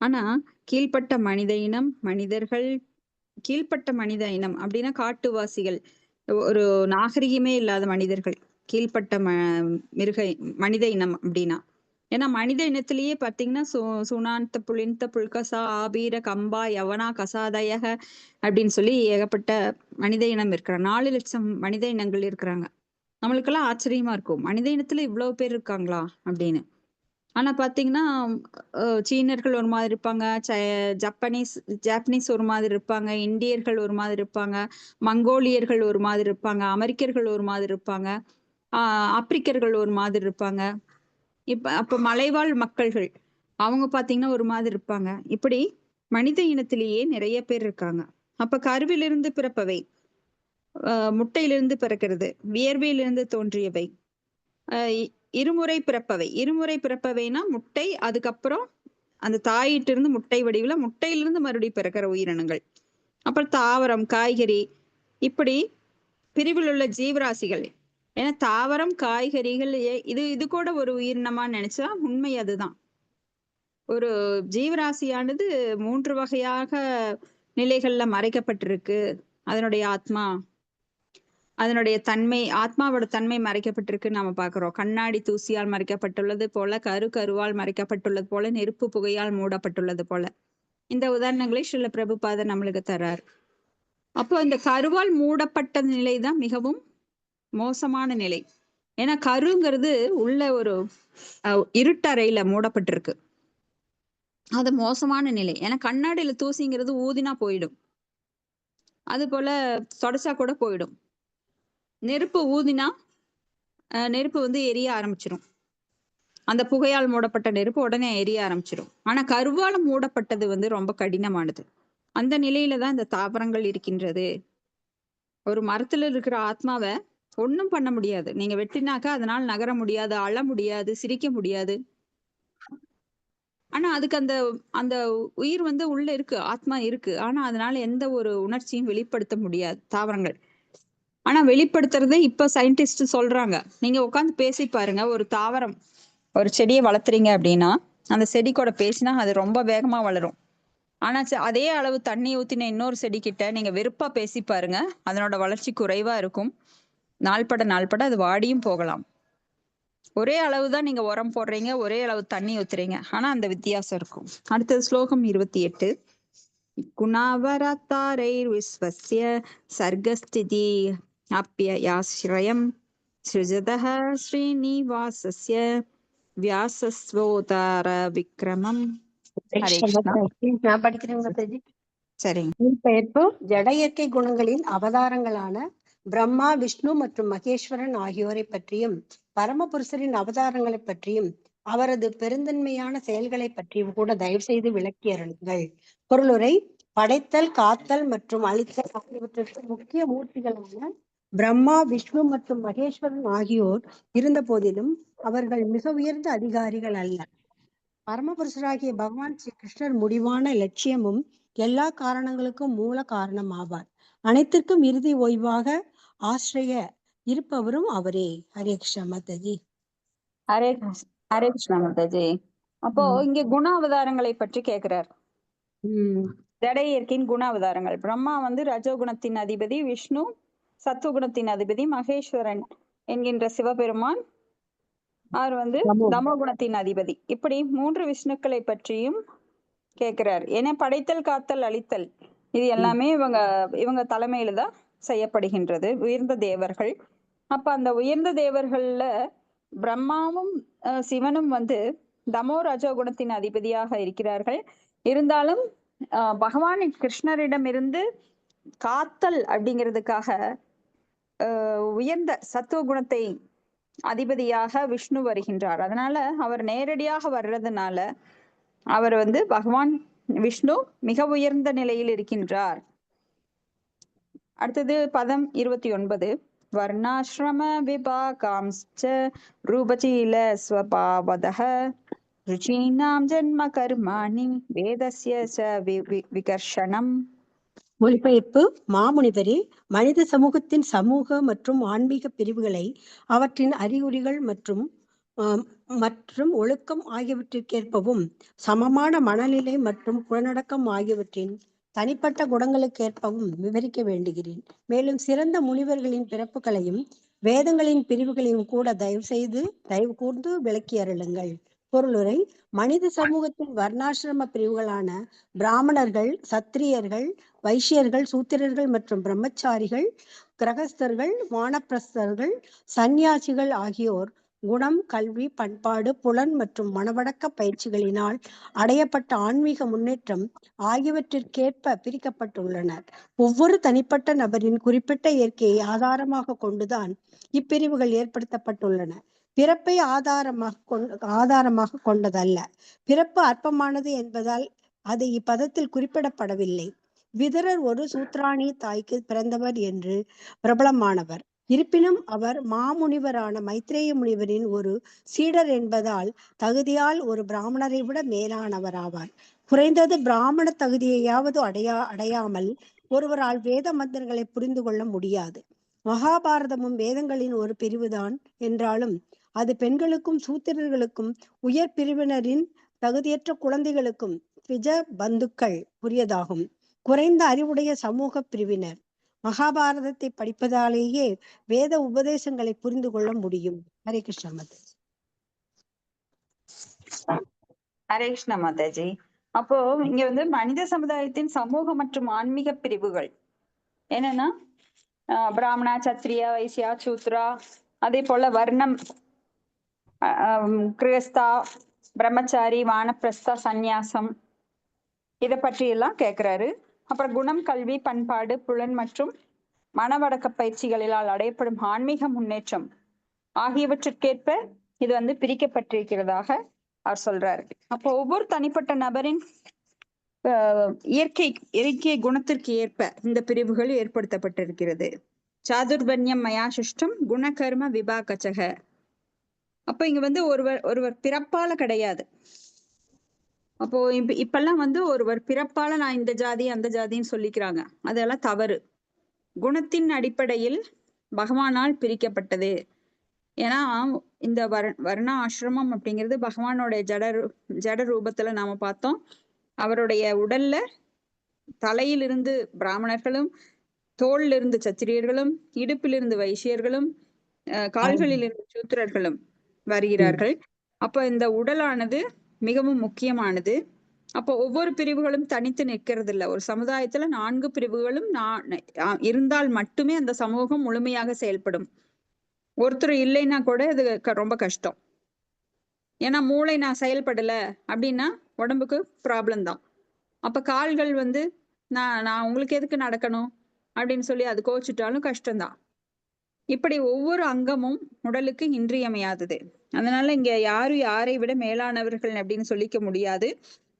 ஆனா கீழ்ப்பட்ட மனித இனம் மனிதர்கள், கீழ்ப்பட்ட மனித இனம் அப்படின்னா காட்டுவாசிகள், ஒரு நாகரிகமே இல்லாத மனிதர்கள் கீழ்ப்பட்ட மனித இனம் அப்படின்னா. ஏன்னா மனித இனத்திலேயே பாத்தீங்கன்னா சுனாந்த புலிந்த புல்கசா ஆபீர கம்பா யவனா கசாதயக அப்படின்னு சொல்லி ஏகப்பட்ட மனித இனம் இருக்கிறாங்க. 4 லட்சம் மனித இனங்கள் இருக்கிறாங்க. நம்மளுக்கெல்லாம் ஆச்சரியமா இருக்கும், மனித இனத்துல இவ்வளவு பேர் இருக்காங்களா அப்படின்னு. ஆனா பாத்தீங்கன்னா சீனர்கள் ஒரு மாதிரி இருப்பாங்க, ஜாப்பனீஸ் ஒரு மாதிரி இருப்பாங்க, இந்தியர்கள் ஒரு மாதிரி இருப்பாங்க, மங்கோலியர்கள் ஒரு மாதிரி இருப்பாங்க, அமெரிக்கர்கள் ஒரு மாதிரி இருப்பாங்க, ஆப்பிரிக்கர்கள் ஒரு மாதிரி இருப்பாங்க. அப்ப மலைவாழ் மக்கள்கள் அவங்க பாத்தீங்கன்னா ஒரு மாதிரி இருப்பாங்க. இப்படி மனித இனத்திலேயே நிறைய பேர் இருக்காங்க. அப்ப கருவிலிருந்து பிறப்பவை முட்டையிலிருந்து பிறக்கிறது, வியர்வையிலிருந்து தோன்றியவை, இருமுறை பிறப்பவை. இருமுறை பிறப்பவைனா முட்டை, அதுக்கப்புறம் அந்த தாயிட்டு இருந்து முட்டை வடிவுல, முட்டையிலிருந்து மறுபடியும் பிறக்கிற உயிரினங்கள். அப்புறம் தாவரம், காய்கறி, இப்படி பிரிவில் உள்ள ஜீவராசிகள். ஏன்னா தாவரம், காய்கறிகள் இது கூட ஒரு உயிரினமா நினைச்சா உண்மை அதுதான். ஒரு ஜீவராசியானது 3 வகையாக நிலைகள்ல மறைக்கப்பட்டிருக்கு. அதனுடைய ஆத்மா, அதனுடைய தன்மை, ஆத்மாவோட தன்மை மறைக்கப்பட்டிருக்கு நாம பாக்குறோம். கண்ணாடி தூசியால் மறைக்கப்பட்டுள்ளது போல, கருவால் மறைக்கப்பட்டுள்ளது போல, நெருப்பு புகையால் மூடப்பட்டுள்ளது போல. இந்த உதாரணங்களை ஸ்ரீல பிரபுபாதர் நம்மளுக்கு தர்றார். அப்போ இந்த கருவால் மூடப்பட்ட நிலைதான் மிகவும் மோசமான நிலை. ஏன்னா கருங்கிறது உள்ள ஒரு இருட்டறையில மூடப்பட்டிருக்கு. அது மோசமான நிலை. ஏன்னா கண்ணாடியில தூசிங்கிறது ஊதினா போயிடும், அது போல தொடச்சா கூட போயிடும். நெருப்பு ஊதினா நெருப்பு வந்து எரிய ஆரம்பிச்சிடும். அந்த புகையால் மூடப்பட்ட நெருப்பு உடனே எரிய ஆரம்பிச்சிடும். ஆனா கருவால மூடப்பட்டது வந்து ரொம்ப கடினமானது. அந்த நிலையில தான் இந்த தாவரங்கள் இருக்கின்றது. ஒரு மரத்துல இருக்கிற ஆத்மாவை ஒன்றும் பண்ண முடியாது. நீங்க வெட்டினாக்கா அதனால் நகர முடியாது, அழ முடியாது, சிரிக்க முடியாது. ஆனா அதுக்கு அந்த அந்த உயிர் வந்து உள்ள இருக்கு, ஆத்மா இருக்கு. ஆனா அதனால எந்த ஒரு உணர்ச்சியும் வெளிப்படுத்த முடியாது தாவரங்கள். ஆனா வெளிப்படுத்துறதை இப்ப சயின்டிஸ்ட் சொல்றாங்க. நீங்க உட்காந்து பேசி பாருங்க, ஒரு தாவரம், ஒரு செடியை வளர்த்துறீங்க அப்படின்னா அந்த செடி கூட பேசினா அது ரொம்ப வேகமா வளரும். ஆனா அதே அளவு தண்ணி ஊத்தின இன்னொரு செடி கிட்ட நீங்க வெறுப்பா பேசி பாருங்க, அதனோட வளர்ச்சி குறைவா இருக்கும். நாள்பட அது வாடியும் போகலாம். ஒரே அளவுதான் நீங்க உரம் போடுறீங்க, ஒரே அளவு தண்ணி ஊத்துறீங்க, ஆனா அந்த வித்தியாசம் இருக்கும். அடுத்தது ஸ்லோகம் 28. குணாவரத்தாரைர் விஸ்வஸ்ய சர்க்கஸ்திதி அப்யயாஸ்ரயம் ஸ்ருஜதஹ ஸ்ரீனிவாசஸ்ய வியாசஸ்வோதார விக்ரமம். ஹரே கிருஷ்ணா. நான் படிக்கிறேன் மாதாஜி. சரிங்க. பெயர்ப்பு ஜட இயற்கை குணங்களின் அவதாரங்களான பிரம்மா, விஷ்ணு மற்றும் மகேஸ்வரன் ஆகியோரை பற்றியும், பரமபுருஷரின் அவதாரங்களை பற்றியும், அவரது பெருந்தன்மையான செயல்களை பற்றியும் கூட தயவு செய்து விளக்கி அருளுங்கள். பொருளுரை: படைத்தல், காத்தல் மற்றும் அழித்தல் ஆகியவற்றிற்கு முக்கிய மூர்த்திகளான பிரம்மா, விஷ்ணு மற்றும் மகேஸ்வரன் ஆகியோர் இருந்த போதிலும் அவர்கள் மிக உயர்ந்த அதிகாரிகள் அல்ல. பரமபுருஷராகிய பகவான் ஸ்ரீ கிருஷ்ணர் முடிவான லட்சியமும் எல்லா காரணங்களுக்கும் மூல காரணம் ஆவார். அனைத்திற்கும் இறுதி ஓய்வாக ஆசிரிய இருப்பவரும் அவரே. ஹரே கிருஷ்ணா மாதாஜி. ஹரே கிருஷ்ணா மாதாஜி. அப்போ இங்க குண அவதாரங்களை பற்றி கேட்கிறார். ஜட இயற்கையின் குண அவதாரங்கள். பிரம்மா வந்து ரஜோகுணத்தின் அதிபதி, விஷ்ணு சத்துவகுணத்தின் அதிபதி, மகேஸ்வரன் என்கின்ற சிவபெருமான் அவர் வந்து தமோகுணத்தின் அதிபதி. இப்படி 3 விஷ்ணுக்களை பற்றியும் கேட்கிறார். ஏன்னா படைத்தல், காத்தல், அழித்தல் இது எல்லாமே இவங்க தலைமையில தான் செய்யப்படுகின்றது, உயர்ந்த தேவர்கள். அப்ப அந்த உயர்ந்த தேவர்கள்ல பிரம்மாவும் சிவனும் வந்து தமோ ரஜோகுணத்தின் அதிபதியாக இருக்கிறார்கள். இருந்தாலும் பகவான் கிருஷ்ணரிடமிருந்து காத்தல் அப்படிங்கிறதுக்காக உயர்ந்த சத்துவ குணத்தை அதிபதியாக விஷ்ணு வருகின்றார். அதனால அவர் நேரடியாக வர்றதுனால அவர் வந்து பகவான் விஷ்ணு மிக உயர்ந்த நிலையில் இருக்கின்றார். அடுத்தது பதம் 29. வர்ணாசிரம விபாகாம்ச்ச ரூபசீல ஸ்வபாவதஹ ருச்சீனாம் ஜன்ம கர்மாணி வேதஸ்ய ச விகர்ஷணம். மொழிபெயர்ப்பு: மாமுனிவரே, மனித சமூகத்தின் சமூக மற்றும் ஆன்மீக பிரிவுகளை அவற்றின் அறிகுறிகள் மற்றும் ஒழுக்கம் ஆகியவற்றிற்கேற்பவும், சமமான மனநிலை மற்றும் குணநடக்கம் ஆகியவற்றின் தனிப்பட்ட குணங்களுக்கேற்பவும் விவரிக்க வேண்டுகிறேன். மேலும் சிறந்த முனிவர்களின் பிறப்புகளையும் வேதங்களின் பிரிவுகளையும் கூட தயவு கூர்ந்து விளக்கி அருளுங்கள். பொருளுரை: மனித சமூகத்தின் வர்ணாசிரம பிரிவுகளான பிராமணர்கள், சத்திரியர்கள், வைசியர்கள், சூத்திரர்கள் மற்றும் பிரம்மச்சாரிகள், கிரகஸ்தர்கள், வானப்பிரஸ்தர்கள், சந்நியாசிகள் ஆகியோர் குணம், கல்வி, பண்பாடு, புலன் மற்றும் மனவடக்க பயிற்சிகளினால் அடையப்பட்ட ஆன்மீக முன்னேற்றம் ஆகியவற்றிற்கேற்ப பிரிக்கப்பட்டுள்ளனர். ஒவ்வொரு தனிப்பட்ட நபரின் குறிப்பிட்ட இயற்கையை ஆதாரமாக கொண்டுதான் இப்பிரிவுகள் ஏற்படுத்தப்பட்டுள்ளன. பிறப்பை ஆதாரமாக கொண்டதல்ல. பிறப்பு அற்பமானது என்பதால் அது இப்பதத்தில் குறிப்பிடப்படவில்லை. விதுரர் ஒரு சூத்ராணி தாய்க்கு பிறந்தவர் என்று பிரபலமானவர். இருப்பினும் அவர் மாமுனிவரான மைத்ரேய முனிவரின் ஒரு சீடர் என்பதால் தகுதியால் ஒரு பிராமணரை விட மேலானவர் ஆவார். குறைந்தது பிராமண தகுதியையாவது அடையாமல் ஒருவரால் வேத மந்திரங்களை புரிந்து கொள்ள முடியாது. மகாபாரதமும் வேதங்களின் ஒரு பிரிவுதான் என்றாலும் அது பெண்களுக்கும் சூத்திரர்களுக்கும் உயர் பிரிவினரின் தகுதியற்ற குழந்தைகளுக்கும் த்விஜ பந்துக்கள் உரியதாகும். குறைந்த அறிவுடைய சமூக பிரிவினர் மகாபாரதத்தை படிப்பதாலேயே வேத உபதேசங்களை புரிந்து கொள்ள முடியும். ஹரே கிருஷ்ண மாதாஜி. ஹரே கிருஷ்ண மாதாஜி. அப்போ இங்க வந்து மனித சமுதாயத்தின் சமூக மற்றும் ஆன்மீக பிரிவுகள் என்னன்னா பிராமணா, சத்திரியா, வைசியா, சூத்ரா, அதே போல வர்ணம், கிரகஸ்தா, பிரம்மச்சாரி, வானப்பிரஸ்தா, சந்நியாசம், இதை பற்றி எல்லாம் கேட்கிறாரு. அப்புறம் குணம், கல்வி, பண்பாடு, புலன் மற்றும் மனவடக்க பயிற்சிகளால் அடையப்படும் ஆன்மீக முன்னேற்றம் ஆகியவற்றுக்கேற்ப இது வந்து பிரிக்கப்பட்டிருக்கிறதாக அவர் சொல்றாரு. அப்போ ஒவ்வொரு தனிப்பட்ட நபரின் இயற்கை குணத்திற்கு ஏற்ப இந்த பிரிவுகள் ஏற்படுத்தப்பட்டிருக்கிறது. சாதுர்வன்யம் மயா சிஷ்டம் குணகர்ம விபாகச்சக. அப்போ இங்க வந்து ஒருவர் பிறப்பால கிடையாது. அப்போ இப்பெல்லாம் வந்து ஒருவர் பிறப்பால நான் இந்த ஜாதி அந்த ஜாதின்னு சொல்லிக்கிறாங்க. அதெல்லாம் தவறு. குணத்தின் அடிப்படையில் பகவானால் பிரிக்கப்பட்டது. ஏன்னா இந்த வர்ண ஆசிரமம் அப்படிங்கிறது பகவானோட ஜட ரூபத்துல நாம பார்த்தோம். அவருடைய உடல்ல தலையிலிருந்து பிராமணர்களும், தோளில் இருந்து சத்திரியர்களும், இடுப்பிலிருந்து வைசியர்களும், கால்களில் இருந்து சூத்திரர்களும் வருகிறார்கள். அப்ப இந்த உடலானது மிகவும் முக்கியமானது. அப்போ ஒவ்வொரு பிரிவுகளும் தனித்து நிற்கிறது இல்லை. ஒரு சமுதாயத்துல 4 பிரிவுகளும் இருந்தால் மட்டுமே அந்த சமூகம் முழுமையாக செயல்படும். ஒருத்தர் இல்லைன்னா கூட இது ரொம்ப கஷ்டம். ஏன்னா மூளை நான் செயல்படல அப்படின்னா உடம்புக்கு ப்ராப்ளம் தான். அப்ப கால்கள் வந்து நான் உங்களுக்கு எதுக்கு நடக்கணும் அப்படின்னு சொல்லி அது கோச்சிட்டாலும் கஷ்டம்தான். இப்படி ஒவ்வொரு அங்கமும் உடலுக்கு இன்றியமையாதது. அதனால இங்க யாரை விட மேலானவர்கள் அப்படின்னு சொல்லிக்க முடியாது.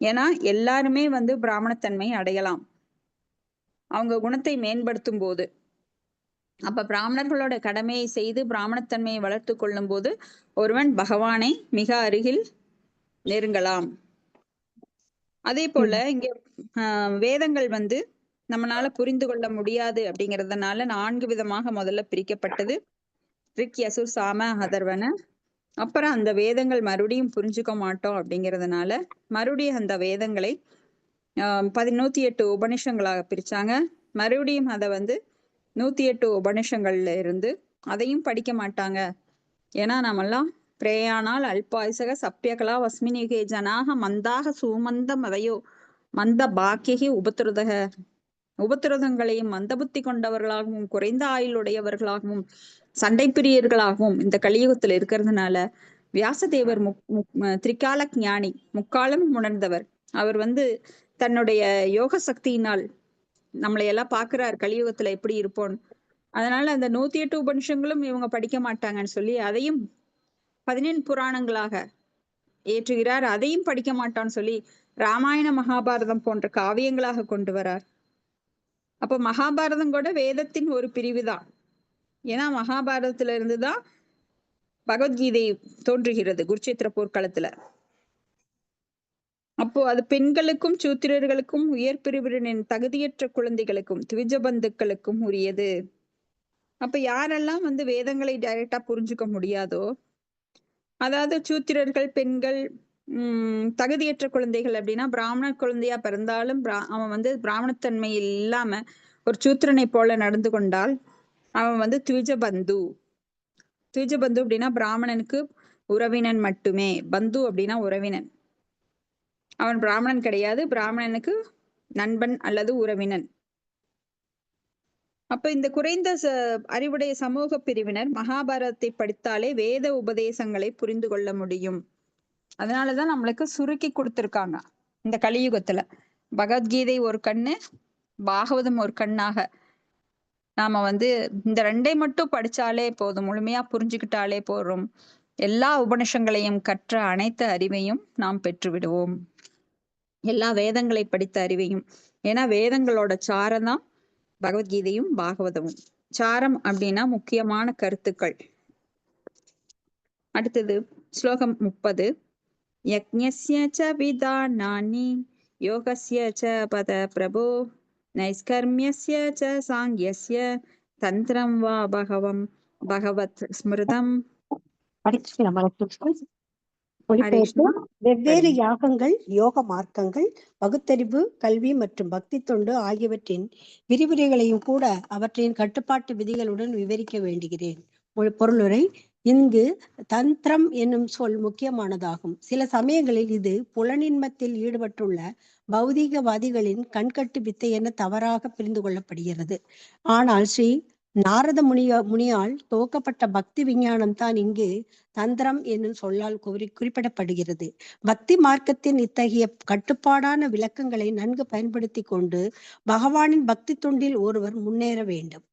ஏன்னா எல்லாருமே வந்து பிராமணத்தன்மை அடையலாம் அவங்க குணத்தை மேம்படுத்தும் போது. அப்ப பிராமணர்களோட கடமையை செய்து பிராமணத்தன்மையை வளர்த்து கொள்ளும் போது ஒருவன் பகவானை மிக அருகில் நெருங்கலாம். அதே போல இங்க வேதங்கள் வந்து நம்மளால புரிந்து கொள்ள முடியாது அப்படிங்கிறதுனால 4 விதமாக முதல்ல பிரிக்கப்பட்டது. ரிக், யசுர், சாம, அதர்வன. அப்புறம் அந்த வேதங்கள் மறுபடியும் புரிஞ்சுக்க மாட்டோம் அப்படிங்கிறதுனால மறுபடியும் அந்த வேதங்களை 108 உபநிஷங்களாக பிரிச்சாங்க. மறுபடியும் அதை வந்து 108 உபநிஷங்கள்ல இருந்து அதையும் படிக்க மாட்டாங்க. ஏன்னா நாமெல்லாம் பிரேயானால் அல்பாயுசக சப்பியகலா வஸ்மினிகே ஜனாக மந்தாக சூமந்த மதையோ மந்த பாக்கியகி உபத்திரதங்களையும் மந்த புத்தி கொண்டவர்களாகவும் குறைந்த ஆயுளுடையவர்களாகவும் சண்டை பிரியர்களாகவும் இந்த கலியுகத்துல இருக்கிறதுனால வியாசதேவர் திரிகால ஞானி, முக்காலம் உணர்ந்தவர். அவர் வந்து தன்னுடைய யோக சக்தியினால் நம்மளை எல்லாம் பாக்குறார் கலியுகத்துல எப்படி இருப்போம். அதனால அந்த 108 உபநிஷங்களும் இவங்க படிக்க மாட்டாங்கன்னு சொல்லி அதையும் 17 புராணங்களாக ஏற்றுகிறார். அதையும் படிக்க மாட்டான்னு சொல்லி ராமாயண மகாபாரதம் போன்ற காவியங்களாக கொண்டு வரார். அப்ப மகாபாரதம் கூட வேதத்தின் ஒரு பிரிவுதான். ஏன்னா மகாபாரதத்துல இருந்துதான் பகவத்கீதை தோன்றுகிறது குருட்சேத்திர போர்க்களத்துல. அப்போ அது பெண்களுக்கும் சூத்திரர்களுக்கும் உயர் பிரிவினரின் தகுதியற்ற குழந்தைகளுக்கும் த்விஜ பந்துக்களுக்கும் உரியது. அப்ப யாரெல்லாம் வந்து வேதங்களை டைரக்டா புரிஞ்சுக்க முடியாதோ, அதாவது சூத்திரர்கள், பெண்கள், தகுதியற்ற குழந்தைகள் அப்படின்னா பிராமண குழந்தையா பிறந்தாலும் அவன் வந்து பிராமணத்தன்மை இல்லாம ஒரு சூத்திரனை போல நடந்து கொண்டால் அவன் வந்து த்விஜ பந்து. த்விஜ பந்து அப்படின்னா பிராமணனுக்கு உறவினன் மட்டுமே. பந்து அப்படின்னா உறவினன். அவன் பிராமணன் கிடையாது, பிராமணனுக்கு நண்பன் அல்லது உறவினன். அப்ப இந்த குறைந்த அறிவுடைய சமூக பிரிவினர் மகாபாரதத்தை படித்தாலே வேத உபதேசங்களை புரிந்து கொள்ள முடியும். அதனாலதான் நம்மளுக்கு சுருக்கி கொடுத்திருக்காங்க இந்த கலியுகத்துல. பகவத்கீதை ஒரு கண்ணு, பாகவதம் ஒரு கண்ணாக நாம வந்து இந்த 2 மட்டும் படிச்சாலே போதும், முழுமையா புரிஞ்சுக்கிட்டாலே போதும். எல்லா உபநிஷங்களையும் கற்ற அனைத்து அறிவையும் நாம் பெற்று விடுவோம். எல்லா வேதங்களை படித்த அறிவையும். ஏன்னா வேதங்களோட சாரம் தான் பகவத்கீதையும் பாகவதமும். சாரம் அப்படின்னா முக்கியமான கருத்துக்கள். அடுத்தது ஸ்லோகம் 30. யக்ஞஸ்ய ச விதானானி யோகஸ்ய ச பத பிரபோ நைஷ்கர்மியஸ்ய ச சாங்கியஸ்ய தந்திரம் வா பகவத் ஸ்மிருதம். படிச்சுக்கலாம். ஹரே மொழிபெயர்ப்பு: கிருஷ்ணா. வெவ்வேறு யாகங்கள், யோக மார்க்கங்கள், பகுத்தறிவு, கல்வி மற்றும் பக்தி தொண்டு ஆகியவற்றின் விரிவுரைகளையும் கூட அவற்றின் கட்டுப்பாட்டு விதிகளுடன் விவரிக்க வேண்டுகிறேன். பொருளுரை: இங்கு தந்திரம் என்னும் சொல் முக்கியமானதாகும். சில சமயங்களில் இது புலனின்மத்தில் ஈடுபட்டுள்ள பௌதீகவாதிகளின் கண்கட்டு வித்தை என தவறாக புரிந்து கொள்ளப்படுகிறது. ஆனால் ஸ்ரீ நாரத முனியால் துவக்கப்பட்ட பக்தி விஞ்ஞானம் தான் இங்கு தந்திரம் என்னும் சொல்லால் குறிப்பிடப்படுகிறது. பக்தி மார்க்கத்தின் இத்தகைய கட்டுப்பாடான விளக்கங்களை நன்கு பயன்படுத்தி கொண்டு பகவானின் பக்தி தொண்டில் ஒருவர் முன்னேற வேண்டும்.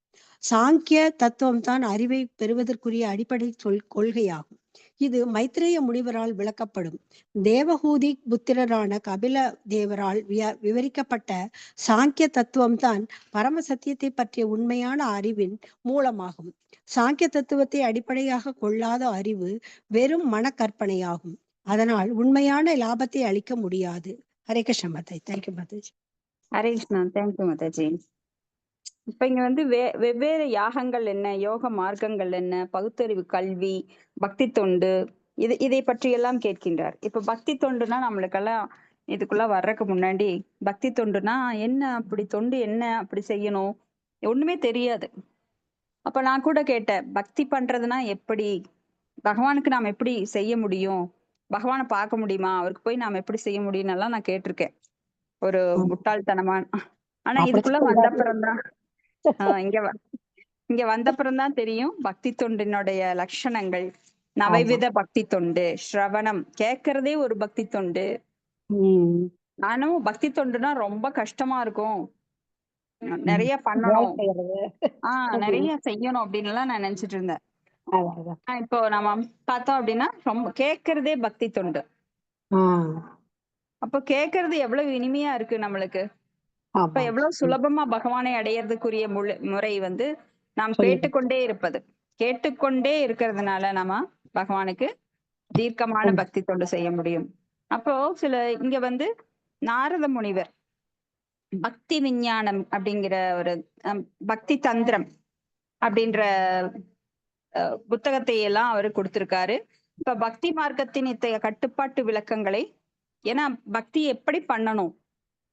சாங்கிய தத்துவம் தான் அறிவை பெறுவதற்குரிய அடிப்படை கொள்கையாகும். இது மைத்ரேய முனிவரால் விளக்கப்படும். தேவஹூதி புத்திரரான கபில தேவரால் விவரிக்கப்பட்ட சாங்கிய தத்துவம் தான் பரம சத்தியத்தை பற்றிய உண்மையான அறிவின் மூலமாகும். சாங்கிய தத்துவத்தை அடிப்படையாக கொள்ளாத அறிவு வெறும் மனக்கற்பனையாகும். அதனால் உண்மையான லாபத்தை அளிக்க முடியாது. ஹரே கிருஷ்ண மாதாஜி. தேங்க்யூ மாதாஜி. ஹரே கிருஷ்ணா. தேங்க்யூ மாதாஜி. இப்ப இங்க வந்து வெவ்வேறு யாகங்கள் என்ன, யோக மார்க்கங்கள் என்ன, பகுத்தறிவு, கல்வி, பக்தி தொண்டு, இதை பற்றி எல்லாம் கேட்கின்றார். இப்ப பக்தி தொண்டுனா நம்மளுக்கெல்லாம் இதுக்குள்ள வர்றதுக்கு முன்னாடி பக்தி தொண்டுனா என்ன, அப்படி தொண்டு என்ன, அப்படி செய்யணும், ஒண்ணுமே தெரியாது. அப்ப நான் கூட கேட்டேன், பக்தி பண்றதுன்னா எப்படி, பகவானுக்கு நாம் எப்படி செய்ய முடியும், பகவானை பார்க்க முடியுமா, அவருக்கு போய் நாம் எப்படி செய்ய முடியும்னு எல்லாம் நான் கேட்டிருக்கேன். ஒரு முட்டாள்தனமான. ஆனா இதுக்குள்ள வந்தப்புறம்தான் இங்க வந்தப்புறம்தான் தெரியும் பக்தி தொண்டினுடைய லட்சணங்கள். நவைவித பக்தி தொண்டு, ஸ்ரவணம், கேட்கறதே ஒரு பக்தி தொண்டு. நானும் பக்தி தொண்டுனா ரொம்ப கஷ்டமா இருக்கும், நிறைய பண்ணணும், நிறைய செய்யணும் அப்படின்னு எல்லாம் நான் நினைச்சிட்டு இருந்தேன். இப்போ நம்ம பார்த்தோம் அப்படின்னா ரொம்ப கேட்கறதே பக்தி தொண்டு. அப்ப கேட்கறது எவ்வளவு இனிமையா இருக்கு நம்மளுக்கு. அப்ப எவ்வளவு சுலபமா பகவானை அடையறதுக்குரிய முறை வந்து நாம் கேட்டுக்கொண்டே இருக்கிறதுனால நம்ம பகவானுக்கு தீர்க்கமான பக்தி தொண்டு செய்ய முடியும். அப்போ இங்க வந்து நாரத முனிவர் பக்தி விஞ்ஞானம் அப்படிங்கிற ஒரு பக்தி தந்திரம் அப்படின்ற புத்தகத்தை எல்லாம் அவரு கொடுத்திருக்காரு. இப்ப பக்தி மார்க்கத்தின் இத்தகைய கட்டுப்பாட்டு விளக்கங்களை, ஏன்னா பக்தி எப்படி பண்ணணும்,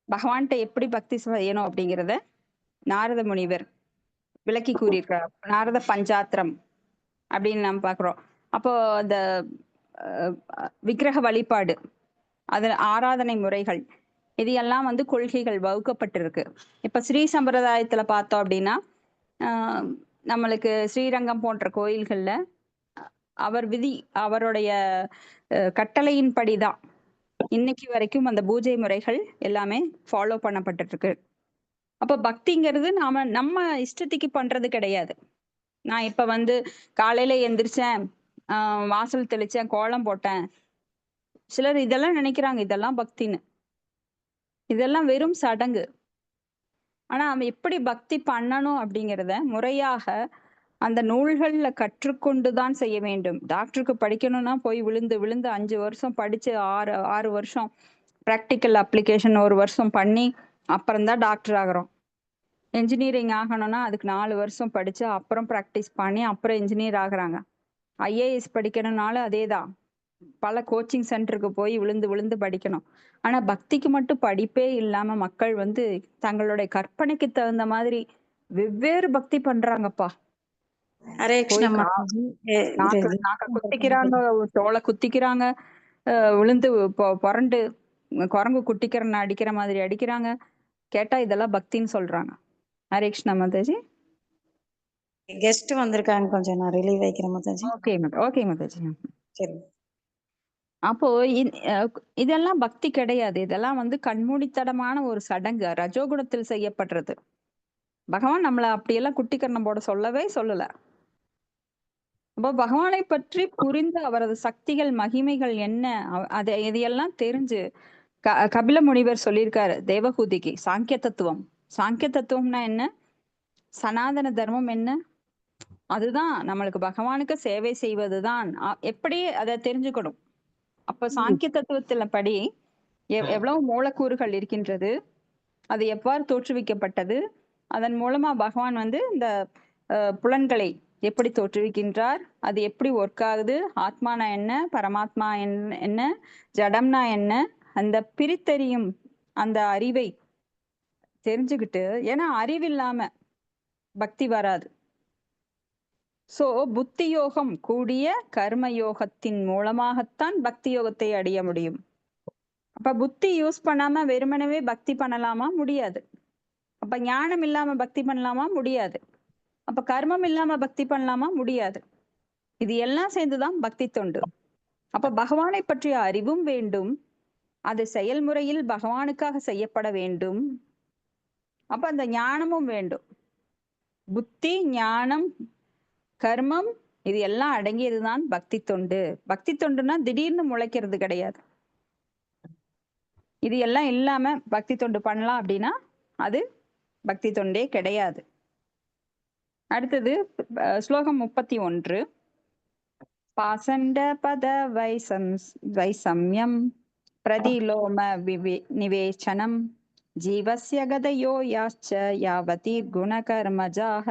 பகவான்கிட்ட எப்படி பக்தி செய்யணும் அப்படிங்கிறத நாரத முனிவர் விளக்கி கூறியிருக்கிறார். நாரத பஞ்சாத்திரம் அப்படின்னு நாம் பாக்குறோம். அப்போ அந்த விக்கிரக வழிபாடு, அதுல ஆராதனை முறைகள், இது எல்லாம் வந்து கொள்கைகள் வகுக்கப்பட்டிருக்கு. இப்ப ஸ்ரீ சம்பிரதாயத்துல பார்த்தோம் அப்படின்னா நம்மளுக்கு ஸ்ரீரங்கம் போன்ற கோயில்கள்ல அவருடைய கட்டளையின்படிதான் இன்னைக்கு வரைக்கும் அந்த பூஜை முறைகள் எல்லாமே ஃபாலோ பண்ணப்பட்டு இருக்கு. அப்ப பக்திங்கிறது நம்ம இஷ்டத்துக்கு பண்றது கிடையாது. நான் இப்ப வந்து காலையில எந்திரிச்சேன், வாசல் தெளிச்சேன், கோலம் போட்டேன், சிலர் இதெல்லாம் நினைக்கிறாங்க இதெல்லாம் பக்தின்னு. இதெல்லாம் வெறும் சடங்கு. ஆனா அவன் எப்படி பக்தி பண்ணணும் அப்படிங்கிறத முறையாக அந்த நூல்கள்ல கற்றுக்கொண்டுதான் செய்ய வேண்டும். டாக்டருக்கு படிக்கணும்னா போய் விழுந்து 5 வருஷம் படிச்சு 6 வருஷம் ப்ராக்டிக்கல் அப்ளிகேஷன் 1 வருஷம் பண்ணி அப்புறம்தான் டாக்டர் ஆகிறோம். என்ஜினியரிங் ஆகணும்னா அதுக்கு 4 வருஷம் படிச்சு அப்புறம் ப்ராக்டிஸ் பண்ணி அப்புறம் என்ஜினியர் ஆகுறாங்க. ஐஏஎஸ் படிக்கணும்னாலும் அதேதான், பல கோச்சிங் சென்டருக்கு போய் விழுந்து படிக்கணும். ஆனா பக்திக்கு மட்டும் படிப்பே இல்லாம மக்கள் வந்து தங்களுடைய கற்பனைக்கு தகுந்த மாதிரி வெவ்வேறு பக்தி பண்றாங்கப்பா. நாக்க குத்திக்கிறாங்க, தோலை குத்திக்கிறாங்க, விழுந்து புரண்டு குரங்கு குட்டிக்கிறன்னு அடிக்கிற மாதிரி அடிக்கிறாங்க. கேட்டா இதெல்லாம் பக்தின்னு சொல்றாங்க. ஹரே கிருஷ்ணா மாதாஜி. கெஸ்ட் வந்திருக்காங்க, கொஞ்சம் நான் ரிலீவ் வைக்கிறேன் மாதாஜி. ஓகே மாதாஜி. சரி. அப்போ இதெல்லாம் பக்தி கிடையாது. இதெல்லாம் வந்து கண்மூடித்தனமான ஒரு சடங்கு, ரஜோகுணத்தில் செய்யப்படுறது. பகவான் நம்மள அப்படியெல்லாம் குட்டிக்கரணம் போட சொல்லல. அப்போ பகவானை பற்றி புரிந்து அவரது சக்திகள், மகிமைகள் என்ன, இதையெல்லாம் தெரிஞ்சு கபில முனிவர் சொல்லியிருக்காரு தேவஹூதிக்கு சாங்கிய தத்துவம். சாங்கிய தத்துவம்னா என்ன? சனாதன தர்மம் என்ன? அதுதான் நம்மளுக்கு பகவானுக்கு சேவை செய்வதுதான். எப்படி அதை தெரிஞ்சுக்கணும். அப்ப சாங்கிய தத்துவத்துல படி எவ்வளவு மூலக்கூறுகள் இருக்கின்றது, அது எவ்வாறு தோற்றுவிக்கப்பட்டது, அதன் மூலமா பகவான் இந்த புலன்களை எப்படி தோற்றுவிக்கின்றார், அது எப்படி ஒர்க் ஆகுது, ஆத்மானா என்ன, பரமாத்மா என்ன, ஜடம்னா என்ன, அந்த பிரித்தறியும் அந்த அறிவை தெரிஞ்சுக்கிட்டு, ஏன்னா அறிவில்லாம பக்தி வராது. சோ புத்தி யோகம் கூடிய கர்ம யோகத்தின் மூலமாகத்தான் பக்தி யோகத்தை அடைய முடியும். அப்ப புத்தி யூஸ் பண்ணாம வெறுமனவே பக்தி பண்ணலாமா? முடியாது. அப்ப ஞானம் இல்லாம பக்தி பண்ணலாமா? முடியாது. அப்ப கர்மம் இல்லாம பக்தி பண்ணலாமா? முடியாது. இது எல்லாம் சேர்ந்துதான் பக்தி தொண்டு. அப்ப பகவானை பற்றிய அறிவும் வேண்டும், அது செயல்முறையில் பகவானுக்காக செய்யப்பட வேண்டும். அப்ப அந்த ஞானமும் வேண்டும். புத்தி, ஞானம், கர்மம் இது எல்லாம் அடங்கியதுதான் பக்தி தொண்டு. பக்தி தொண்டுனா திடீர்னு முளைக்கிறது கிடையாது. இது எல்லாம் இல்லாம பக்தி தொண்டு பண்ணலாம் அப்படின்னா அது பக்தி தொண்டே கிடையாது. அடுத்தது ஸ்லோகம் 31. பாசண்ட பத வைசம்யம் பிரதிலோம நிவேச்சனம் ஜீவஸ்ய கதயோ யாச்ச யாவதி குணகர்மஜாஹ.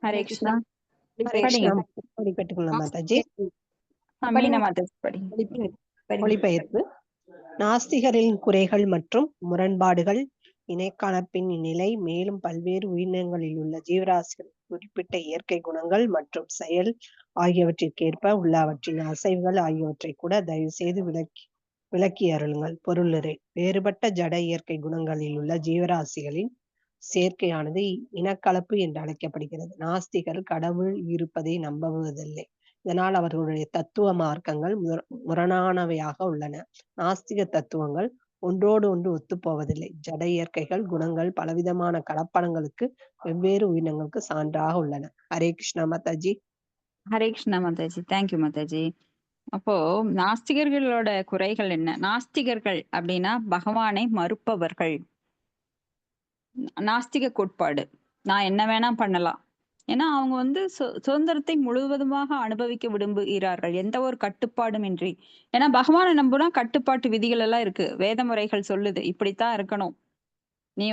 ஹரே கிருஷ்ணா. படிக்கட்டுங்களா மாதாஜி? மீன மாதாஜி படி. மொழிபெயர்ப்பு. நாஸ்திகரின் குறைகள் மற்றும் முரண்பாடுகள் இணைக்கலப்பின் இந்நிலை மேலும் பல்வேறு உயிரினங்களில் உள்ள ஜீவராசிகள் குறிப்பிட்ட இயற்கை குணங்கள் மற்றும் செயல் ஆகியவற்றிற்கேற்ப உள்ள அவற்றின் அசைவுகள் ஆகியவற்றை கூட தயவு செய்து விளக்கி அருளுங்கள். பொருளுரை. வேறுபட்ட ஜட இயற்கை குணங்களில் உள்ள ஜீவராசிகளின் சேர்க்கையானது இனக்கலப்பு என்று அழைக்கப்படுகிறது. நாஸ்திகர் கடவுள் இருப்பதை நம்புவதில்லை. இதனால் அவர்களுடைய தத்துவ மார்க்கங்கள் முரணானவையாக உள்ளன. நாஸ்திக தத்துவங்கள் ஒன்றோடு ஒன்று ஒத்துப்போவதில்லை. ஜட இயற்கைகள் குணங்கள் பலவிதமான கலப்படங்களுக்கு வெவ்வேறு உயிரினங்களுக்கு சான்றாக உள்ளன. ஹரே கிருஷ்ணா மாதாஜி. ஹரே கிருஷ்ணா மாதாஜி. தேங்க்யூ மாதாஜி. அப்போ நாஸ்திகர்களோட குறைகள் என்ன? நாஸ்திகர்கள் அப்படின்னா பகவானை மறுப்பவர்கள். நாஸ்திக கோட்பாடு நான் என்ன வேணா பண்ணலாம். ஏன்னா அவங்க சுதந்திரத்தை முழுவதுமாக அனுபவிக்க விரும்புகிறார்கள், எந்த ஒரு கட்டுப்பாடும் இன்றி. ஏன்னா பகவானை நம்புனா கட்டுப்பாட்டு விதிகள் எல்லாம் இருக்கு, வேத முறைகள் சொல்லுது இப்படித்தான் இருக்கணும். நீ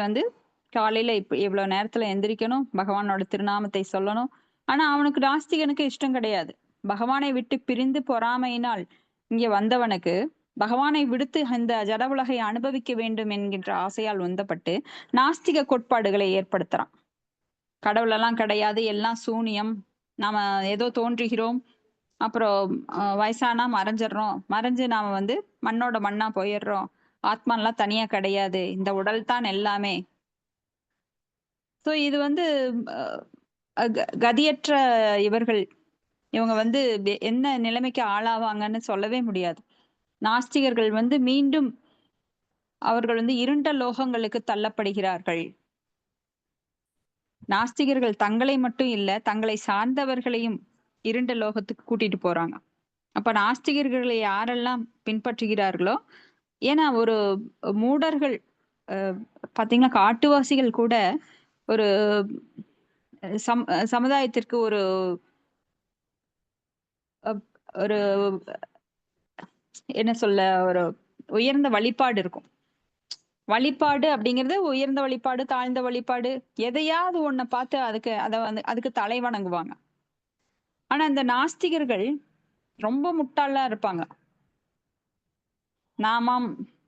காலையில இவ்வளவு நேரத்துல எந்திரிக்கணும், பகவானோட திருநாமத்தை சொல்லணும். ஆனா அவனுக்கு நாஸ்திகனுக்கு இஷ்டம் கிடையாது. பகவானை விட்டு பிரிந்து பொறாமையினால் இங்க வந்தவனுக்கு பகவானை விடுத்து இந்த ஜட உலகை அனுபவிக்க வேண்டும் என்கின்ற ஆசையால் உந்தப்பட்டு நாஸ்திக கோட்பாடுகளை ஏற்படுத்துறான். கடவுள் எல்லாம் கிடையாது, எல்லாம் சூனியம், நாம ஏதோ தோன்றுகிறோம், அப்புறம் வயசானா மறைஞ்சிடறோம், மறைஞ்சு நாம மண்ணோட மண்ணா போயிடுறோம், ஆத்மாலாம் தனியா கிடையாது, இந்த உடல் தான் எல்லாமே. ஸோ இது கதியற்ற இவர்கள், இவங்க என்ன நிலைமைக்கு ஆளாவாங்கன்னு சொல்லவே முடியாது. நாஸ்திகர்கள் மீண்டும் அவர்கள் இருண்ட லோகங்களுக்கு தள்ளப்படுகிறார்கள். நாஸ்திகர்கள் தங்களை மட்டும் இல்ல, தங்களை சார்ந்தவர்களையும் இருண்ட லோகத்துக்கு கூட்டிட்டு போறாங்க. அப்ப நாஸ்திகர்களை யாரெல்லாம் பின்பற்றுகிறார்களோ, ஏன்னா ஒரு மூடர்கள் பாத்தீங்கன்னா காட்டுவாசிகள் கூட ஒரு சமுதாயத்திற்கு ஒரு ஒரு என்ன சொல்ல, ஒரு உயர்ந்த வழிபாடு இருக்கும். வழிபாடு அப்படிங்கிறது உயர்ந்த வழிபாடு, தாழ்ந்த வழிபாடு, எதையாவது ஒன்ன பார்த்து அதுக்கு தலை வணங்குவாங்க. ஆனா இந்த நாஸ்திகர்கள் ரொம்ப முட்டாளா இருப்பாங்க. நாமாம்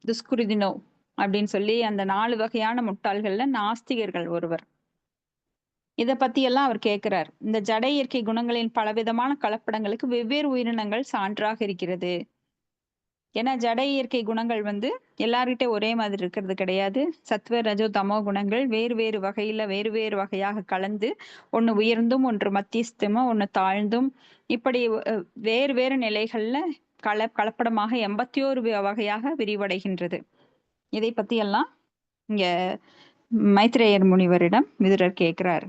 துஷ்குருதினோ அப்படின்னு சொல்லி அந்த 4 வகையான முட்டாள்கள்ல நாஸ்திகர்கள் ஒருவர். இத பத்தி எல்லாம் அவர் கேட்கிறார். இந்த ஜட இயற்கை குணங்களின் பலவிதமான கலப்படங்களுக்கு வெவ்வேறு உயிரினங்கள் சான்றாக இருக்கிறது. ஏன்னா ஜட இயற்கை குணங்கள் எல்லார்கிட்ட ஒரே மாதிரி இருக்கிறது கிடையாது. சத்வ ரஜோ தமோ குணங்கள் வேறு வேறு வகையில வேறு வேறு வகையாக கலந்து, ஒண்ணு உயர்ந்தும் ஒன்று மத்தியஸ்தமும் ஒண்ணு தாழ்ந்தும், இப்படி வேறு வேறு நிலைகள்ல கலப்படமாக 81 வகையாக விரிவடைகின்றது. இதை பத்தி எல்லாம் இங்க மைத்ரேயர் முனிவரிடம் விதுரர் கேட்கிறார்.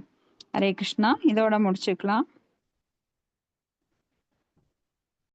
ஹரே கிருஷ்ணா. இதோட முடிச்சுக்கலாம்.